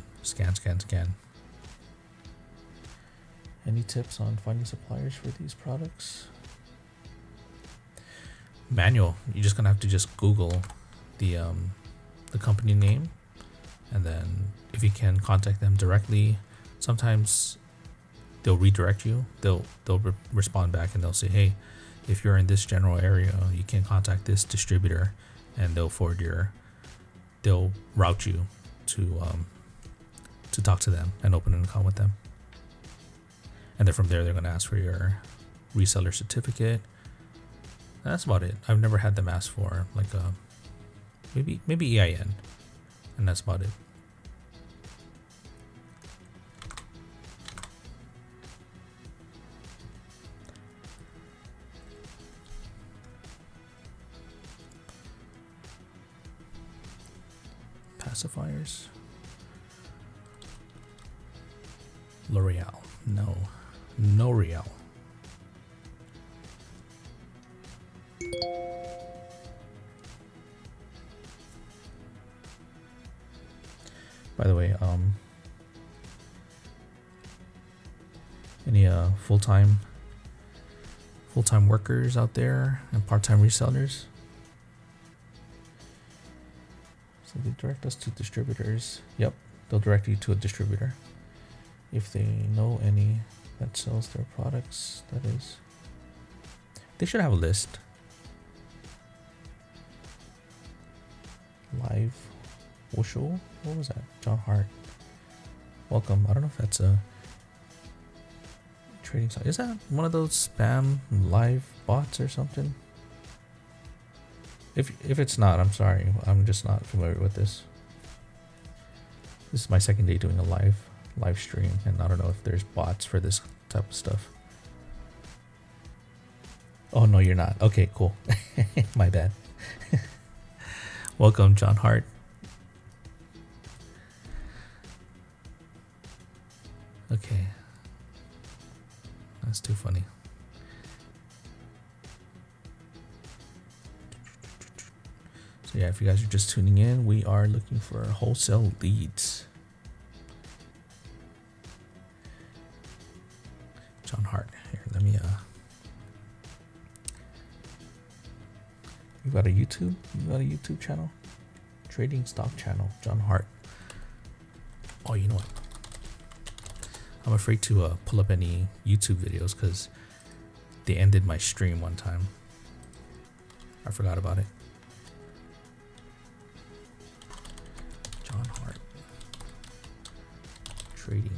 Any tips on finding suppliers for these products? Manual. You're just gonna have to just Google the company name, and then if you can contact them directly. Sometimes they'll redirect you. They'll respond back and they'll say, hey, if you're in this general area, you can contact this distributor, and they'll route you to talk to them and open an account with them. And then from there, they're gonna ask for your reseller certificate. That's about it. I've never had them ask for like a maybe EIN, and that's about it. Pacifiers. L'Oreal. No Real. By the way, any full-time workers out there and part-time resellers? So they direct us to distributors. Yep, they'll direct you to a distributor if they know any that sells their products. That is, they should have a list. Live Wholesale. What was that? John Hart. Welcome. I don't know if that's a trading site. Is that one of those spam live bots or something? If it's not, I'm sorry. I'm just not familiar with this. This is my second day doing a live stream, and I don't know if there's bots for this type of stuff. Oh no, you're not. Okay, cool. My bad. Welcome, John Hart. Okay. That's too funny. So yeah, if you guys are just tuning in, we are looking for wholesale leads. John Hart. Here, let me you got a YouTube? You got a YouTube channel? Trading stock channel, John Hart. Oh, you know what? I'm afraid to pull up any YouTube videos because they ended my stream one time. I forgot about it. John Hart. Trading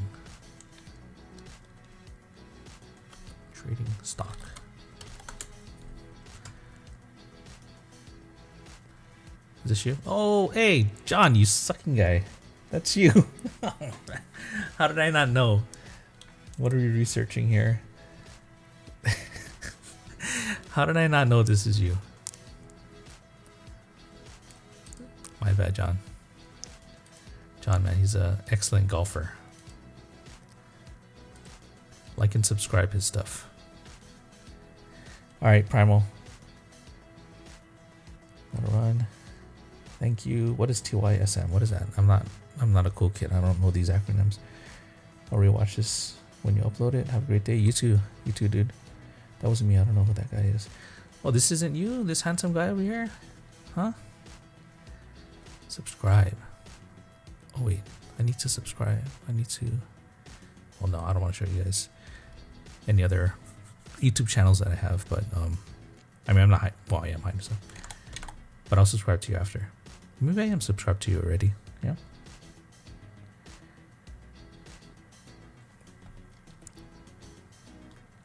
stock. Is this you? Oh, hey, John, you sucking guy. That's you. How did I not know? What are we researching here? How did I not know this is you? My bad, John. John, man, he's an excellent golfer. Like and subscribe his stuff. All right, Primal. Gotta run. Thank you. What is TYSM? What is that? I'm not a cool kid. I don't know these acronyms. I'll rewatch this when you upload it. Have a great day. You too, dude. That wasn't me. I don't know who that guy is. Oh, this isn't you? This handsome guy over here? Huh? Subscribe. Oh wait, I need to subscribe. I need to. Well, no, I don't want to show you guys any other YouTube channels that I have, but I mean, I'm not high. Well, I am hiding stuff. but I'll subscribe to you after. Maybe I am subscribed to you already. Yeah.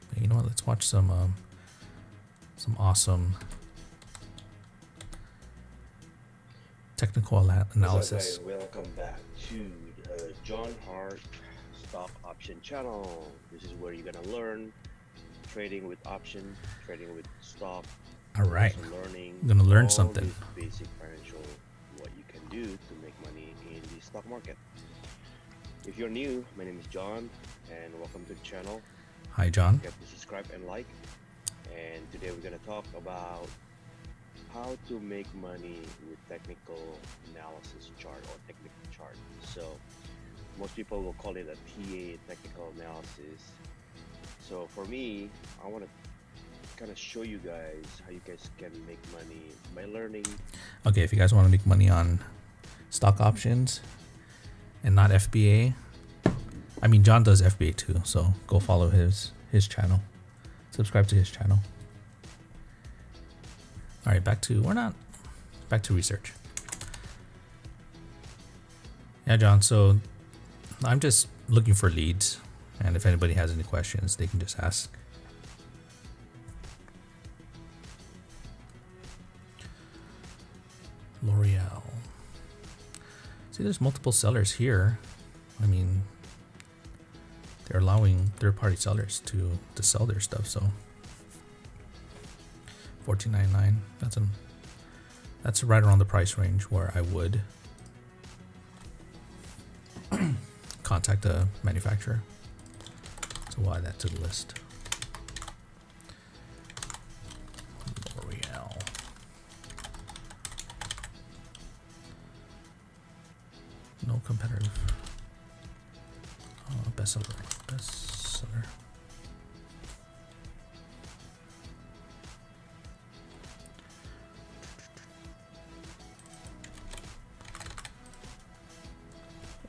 But you know what? Let's watch some awesome technical analysis. Welcome back to the John Hart Stock Option Channel. This is where you're gonna learn trading with option, trading with stock. All right, Learning. I'm gonna learn something. Basic financial, what you can do to make money in the stock market. If you're new, my name is John, and welcome to the channel. Hi, John. Get to subscribe and like. And today we're gonna talk about how to make money with technical analysis chart or technical chart. So most people will call it a TA, technical analysis. So for me, I want to kind of show you guys how you guys can make money by learning. Okay, if you guys want to make money on stock options and not FBA, I mean John does FBA too, so go follow his channel, subscribe to his channel. All right, back to research. Yeah, John, so I'm just looking for leads, and if anybody has any questions, they can just ask. L'Oreal. See, there's multiple sellers here. I mean, they're allowing third-party sellers to sell their stuff, so $14.99. That's right around the price range where I would contact a manufacturer. So we'll add that to the list. L'Oreal. No competitive. Bestseller.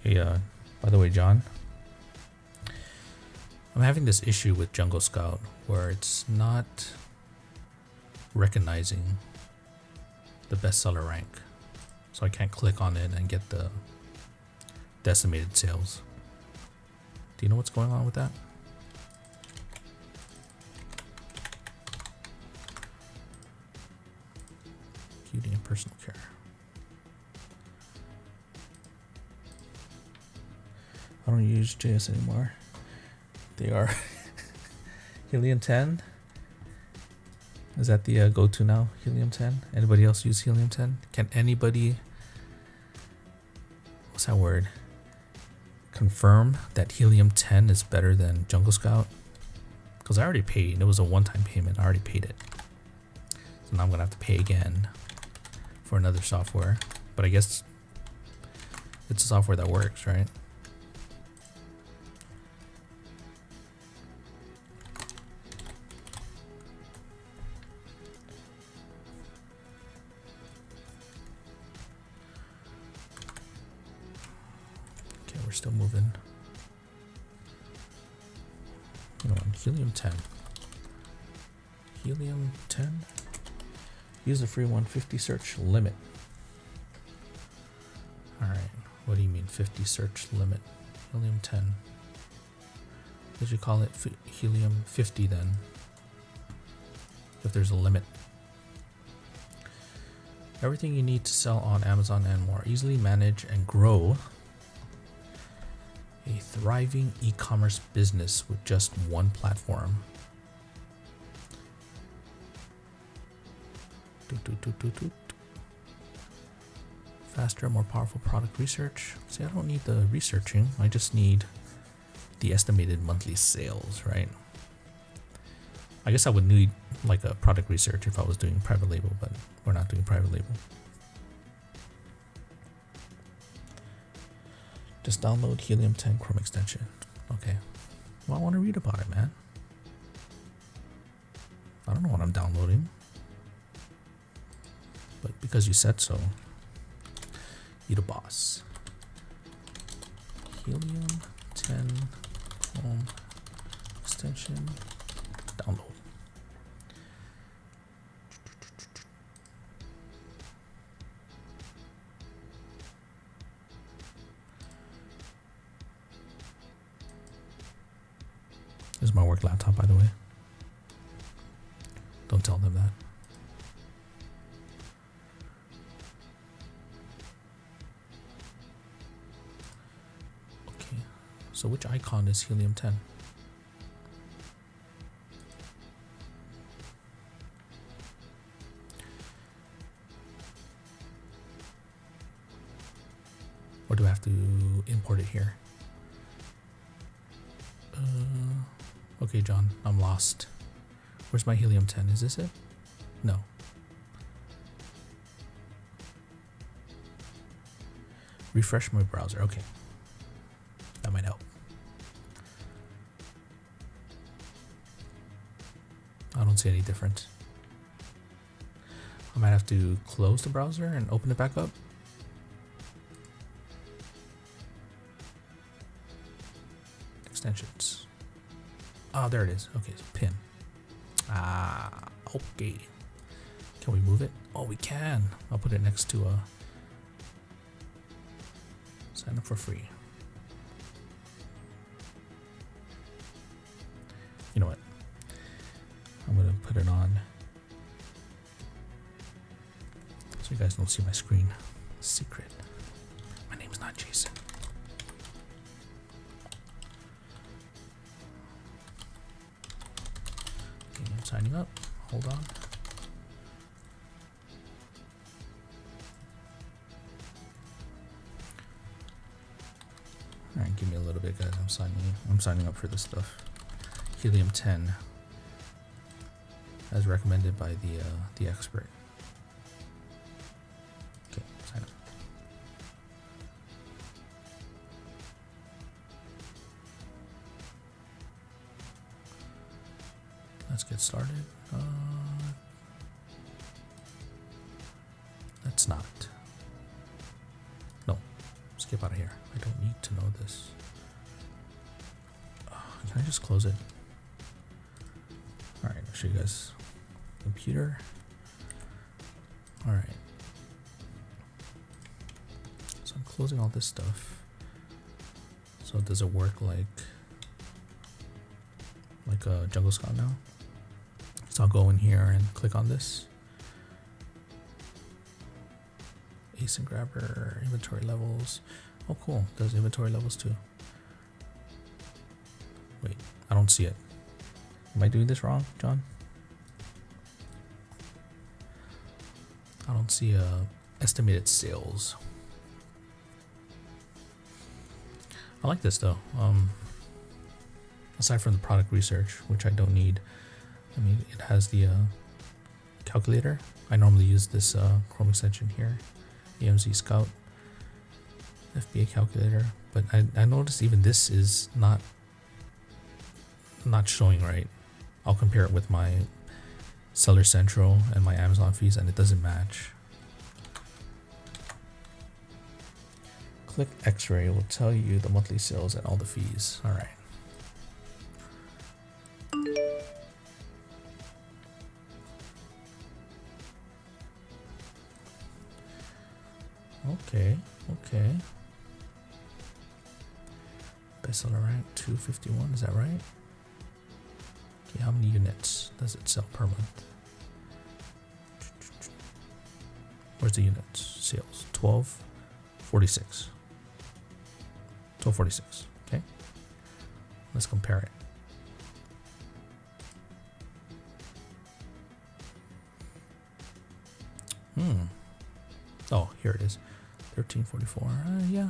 Hey, by the way, John, I'm having this issue with Jungle Scout where it's not recognizing the bestseller rank. So I can't click on it and get the estimated sales. Do you know what's going on with that? Beauty and personal care. I don't use JS anymore. They are Helium 10. Is that the go-to now? Helium 10? Anybody else use Helium 10? Can anybody, what's that word? Confirm that Helium 10 is better than Jungle Scout? Because I already paid. It was a one-time payment. I already paid it. So now I'm going to have to pay again for another software. But I guess it's a software that works, right? We're still moving. You know, on Helium 10. Helium 10. Use the free 150 search limit. Alright, what do you mean 50 search limit? Helium 10. Did you call it Helium 50 then? If there's a limit. Everything you need to sell on Amazon and more. Easily manage and grow a thriving e-commerce business with just one platform. Faster, more powerful product research. See, I don't need the researching. I just need the estimated monthly sales, right? I guess I would need like a product research if I was doing private label, but we're not doing private label. Just download Helium 10 Chrome extension. Okay. Well, I want to read about it, man. I don't know what I'm downloading. But because you said so, you the boss. Helium 10 Chrome extension. Download. This is my work laptop, by the way. Don't tell them that. Okay, so which icon is helium-10? Or do I have to import it here? Okay, John, I'm lost. Where's my helium-10? Is this it? No. Refresh my browser. Okay. That might help. I don't see any difference. I might have to close the browser and open it back up. Extensions. Oh, there it is. Okay, so pin. Ah, okay. Can we move it? Oh, we can. I'll put it next to sign up for free. You know what? I'm gonna put it on so you guys don't see my screen. Secret. My name's not Jason. Okay, I'm signing up. Hold on. Alright, give me a little bit, guys. I'm signing up for this stuff. Helium-10, as recommended by the expert. Okay, sign up. Let's get started. Let's not. No, skip out of here. I don't need to know this. Can I just close it? Alright, I'll show you guys. Computer. Alright. So I'm closing all this stuff. So does it work like a Jungle Scout now? So I'll go in here and click on this. ASIN grabber, inventory levels. Oh cool, does inventory levels too. Wait, I don't see it. Am I doing this wrong, John? I don't see estimated sales. I like this though. Aside from the product research, which I don't need. I mean, it has the calculator. I normally use this Chrome extension here, AMZ Scout, FBA calculator. But I noticed even this is not showing right. I'll compare it with my Seller Central and my Amazon fees, and it doesn't match. Click X-ray. It will tell you the monthly sales and all the fees. All right. Okay. Bestseller rank 251, is that right? Okay, how many units does it sell per month? Where's the units? Sales 1246. 1246. Okay. Let's compare it. Oh, here it is. 1344. Yeah.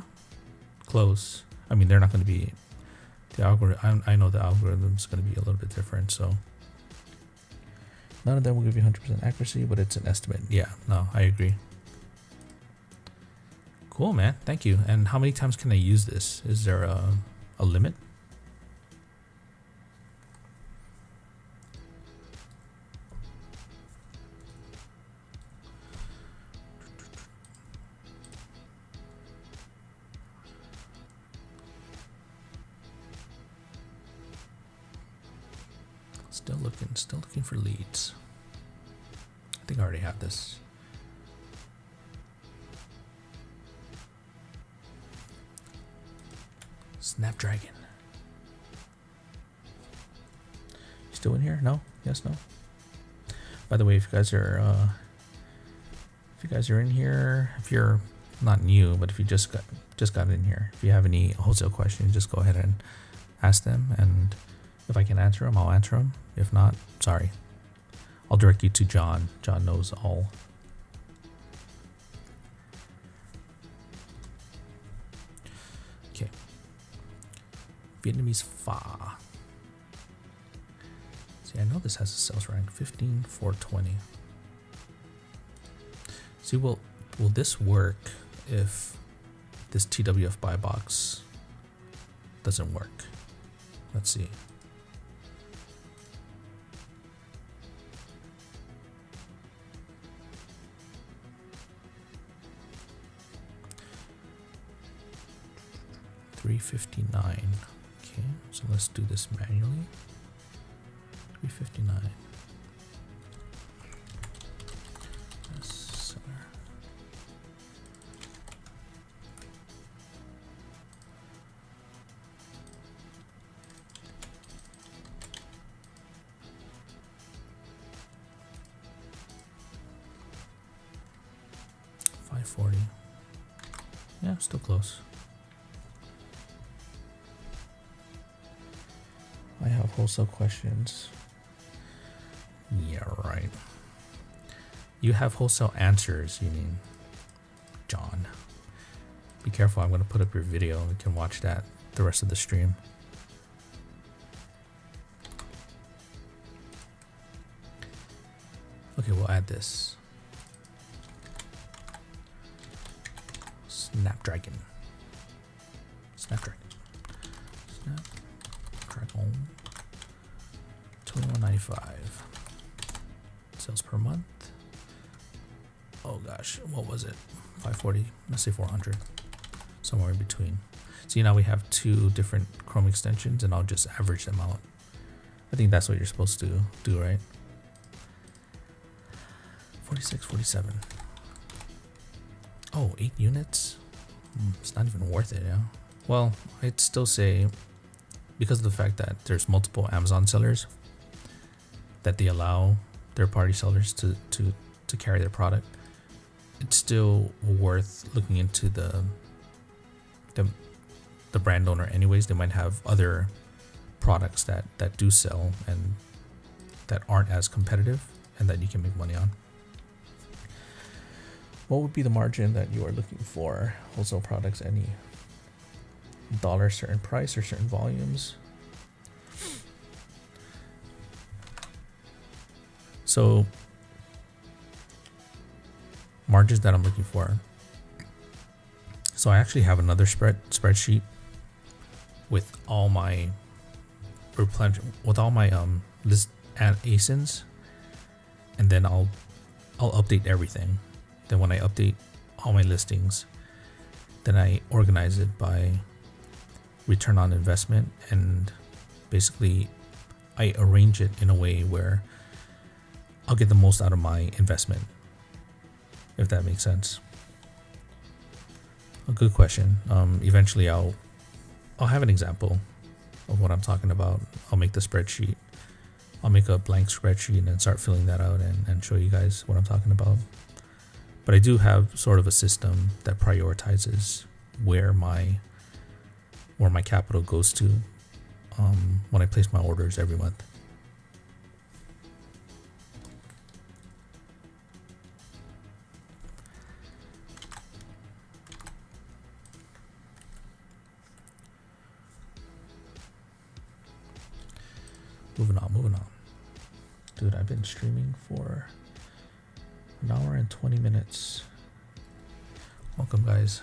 Close. I mean, they're not going to be the algorithm. I know the algorithm's going to be a little bit different, so none of them will give you 100% accuracy, but it's an estimate. Yeah, no, I agree. Cool, man. Thank you. And how many times can I use this? Is there a limit? Still looking for leads. I think I already have this. Snapdragon. Still in here? No? Yes, no? By the way, if you guys are in here, if you're not new, but if you just got in here, if you have any wholesale questions, just go ahead and ask them, and if I can answer them, I'll answer them. If not, sorry. I'll direct you to John. John knows all. Okay. Vietnamese pho. See, I know this has a sales rank 15,420. See, will this work if this TWF buy box doesn't work? Let's see. $359. Okay, so let's do this manually. $359. Seller. $540. Yeah, still close. I have wholesale questions. Yeah, right. You have wholesale answers, you mean, John. Be careful, I'm going to put up your video. You can watch that the rest of the stream. Okay, we'll add this. Snapdragon. Snapdragon. Snapdragon. 21.95. Sales per month. Oh gosh, what was it? 540. Let's say 400. Somewhere in between. See, now we have two different Chrome extensions, and I'll just average them out. I think that's what you're supposed to do, right? 46, 47. Oh, 8 units? It's not even worth it, yeah? Well, I'd still say, because of the fact that there's multiple Amazon sellers, that they allow third-party sellers to carry their product, it's still worth looking into the brand owner anyways. They might have other products that do sell and that aren't as competitive and that you can make money on. What would be the margin that you are looking for? Wholesale products, any dollar, certain price, or certain volumes? So margins that I'm looking for. So I actually have another spreadsheet with all my list and ASINs, and then I'll update everything. Then when I update all my listings, then I organize it by return on investment, and basically I arrange it in a way where I'll get the most out of my investment, if that makes sense. A good question. Eventually I'll have an example of what I'm talking about. I'll make the spreadsheet. I'll make a blank spreadsheet and then start filling that out and show you guys what I'm talking about. But I do have sort of a system that prioritizes where my capital goes to when I place my orders every month. Moving on. Dude, I've been streaming for an hour and 20 minutes. Welcome, guys.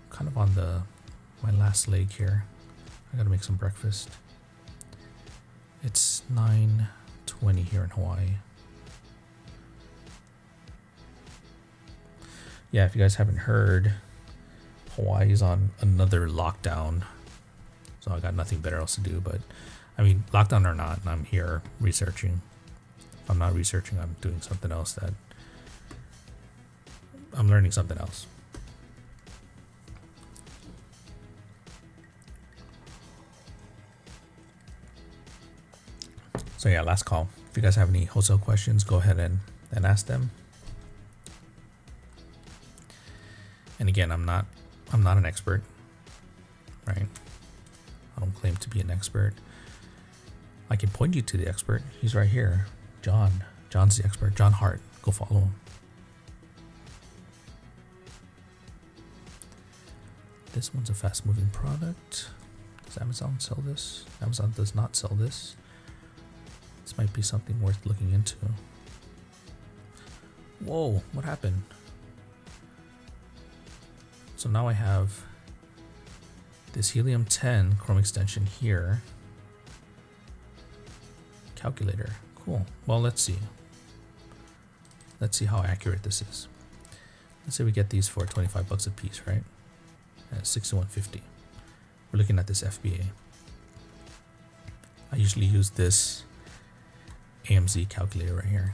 Kind of on my last leg here. I gotta make some breakfast. It's 9:20 here in Hawaii. Yeah, if you guys haven't heard, Hawaii's on another lockdown, so I got nothing better else to do. But I mean, lockdown or not, I'm here researching. If I'm not researching, I'm doing something else that I'm learning something else. So yeah, last call. If you guys have any wholesale questions, go ahead and ask them. And again, I'm not an expert, right? I don't claim to be an expert. I can point you to the expert. He's right here. John's the expert. John Hart. Go follow him. This one's a fast moving product. Does Amazon sell this? Amazon does not sell this. This might be something worth looking into. Whoa, what happened? So now I have this helium 10 Chrome extension here. Calculator. Cool. Well, let's see. Let's see how accurate this is. Let's say we get these for 25 bucks a piece, right? At 61.50. We're looking at this FBA. I usually use this AMZ calculator right here.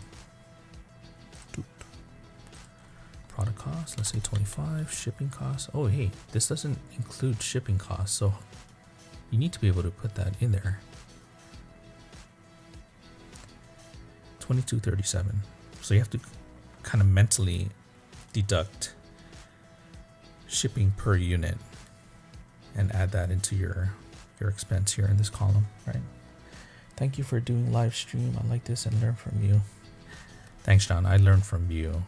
Product cost, let's say 25. Shipping cost. Oh, hey, this doesn't include shipping costs, so you need to be able to put that in there. 22.37. So you have to kind of mentally deduct shipping per unit and add that into your expense here in this column, right? Thank you for doing live stream. I like this and learn from you. Thanks, John. I learned from you.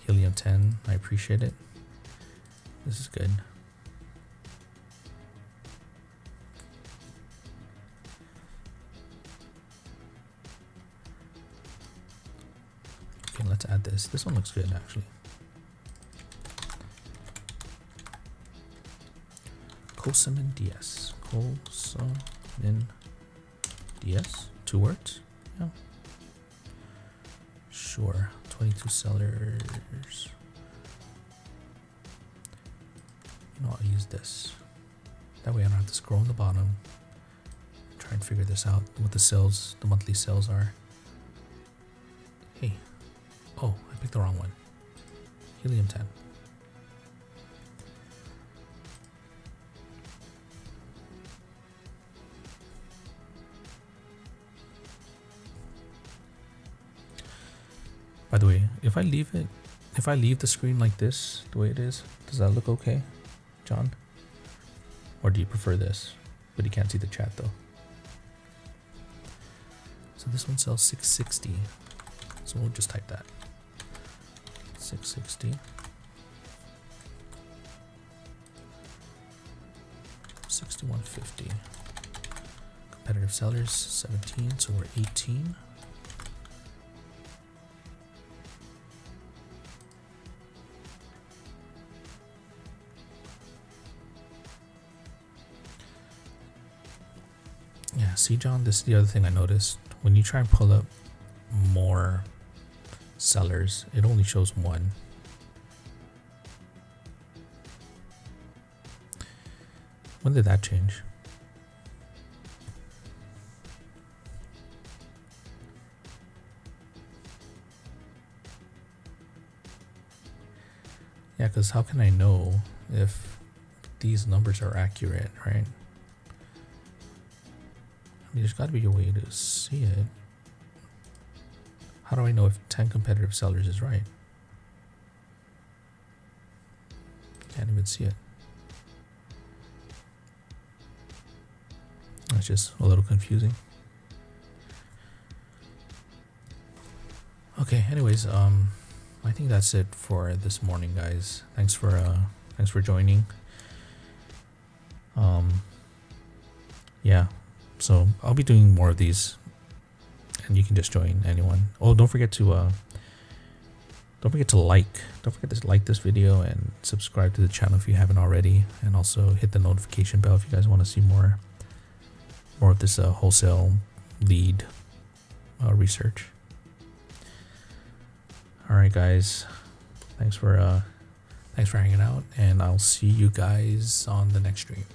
Helium 10, I appreciate it. This is good. Okay, let's add this. This one looks good, actually. Cosamin DS. Cosamin DS. 2 words? Yeah. Sure. 22 sellers. You know, I'll use this. That way I don't have to scroll on the bottom. Try and figure this out, what the sales, the monthly sales are. Hey. Oh, I picked the wrong one. Helium 10. By the way, if I leave the screen like this, the way it is, does that look okay, John? Or do you prefer this? But you can't see the chat though. So this one sells 660. So we'll just type that. 660. 61.50. Competitive sellers 17, so we're 18. Yeah, see, John, this is the other thing I noticed. When you try and pull up more sellers, it only shows one. When did that change? Yeah, because how can I know if these numbers are accurate, right? There's got to be a way to see it. How do I know if 10 competitive sellers is right? Can't even see it. That's just a little confusing. Okay, anyways, I think that's it for this morning, guys. Thanks for joining. Yeah. So I'll be doing more of these, and you can just join anyone. Oh, don't forget to like this video and subscribe to the channel if you haven't already, and also hit the notification bell if you guys want to see more of this wholesale lead research. All right, guys. Thanks for hanging out, and I'll see you guys on the next stream.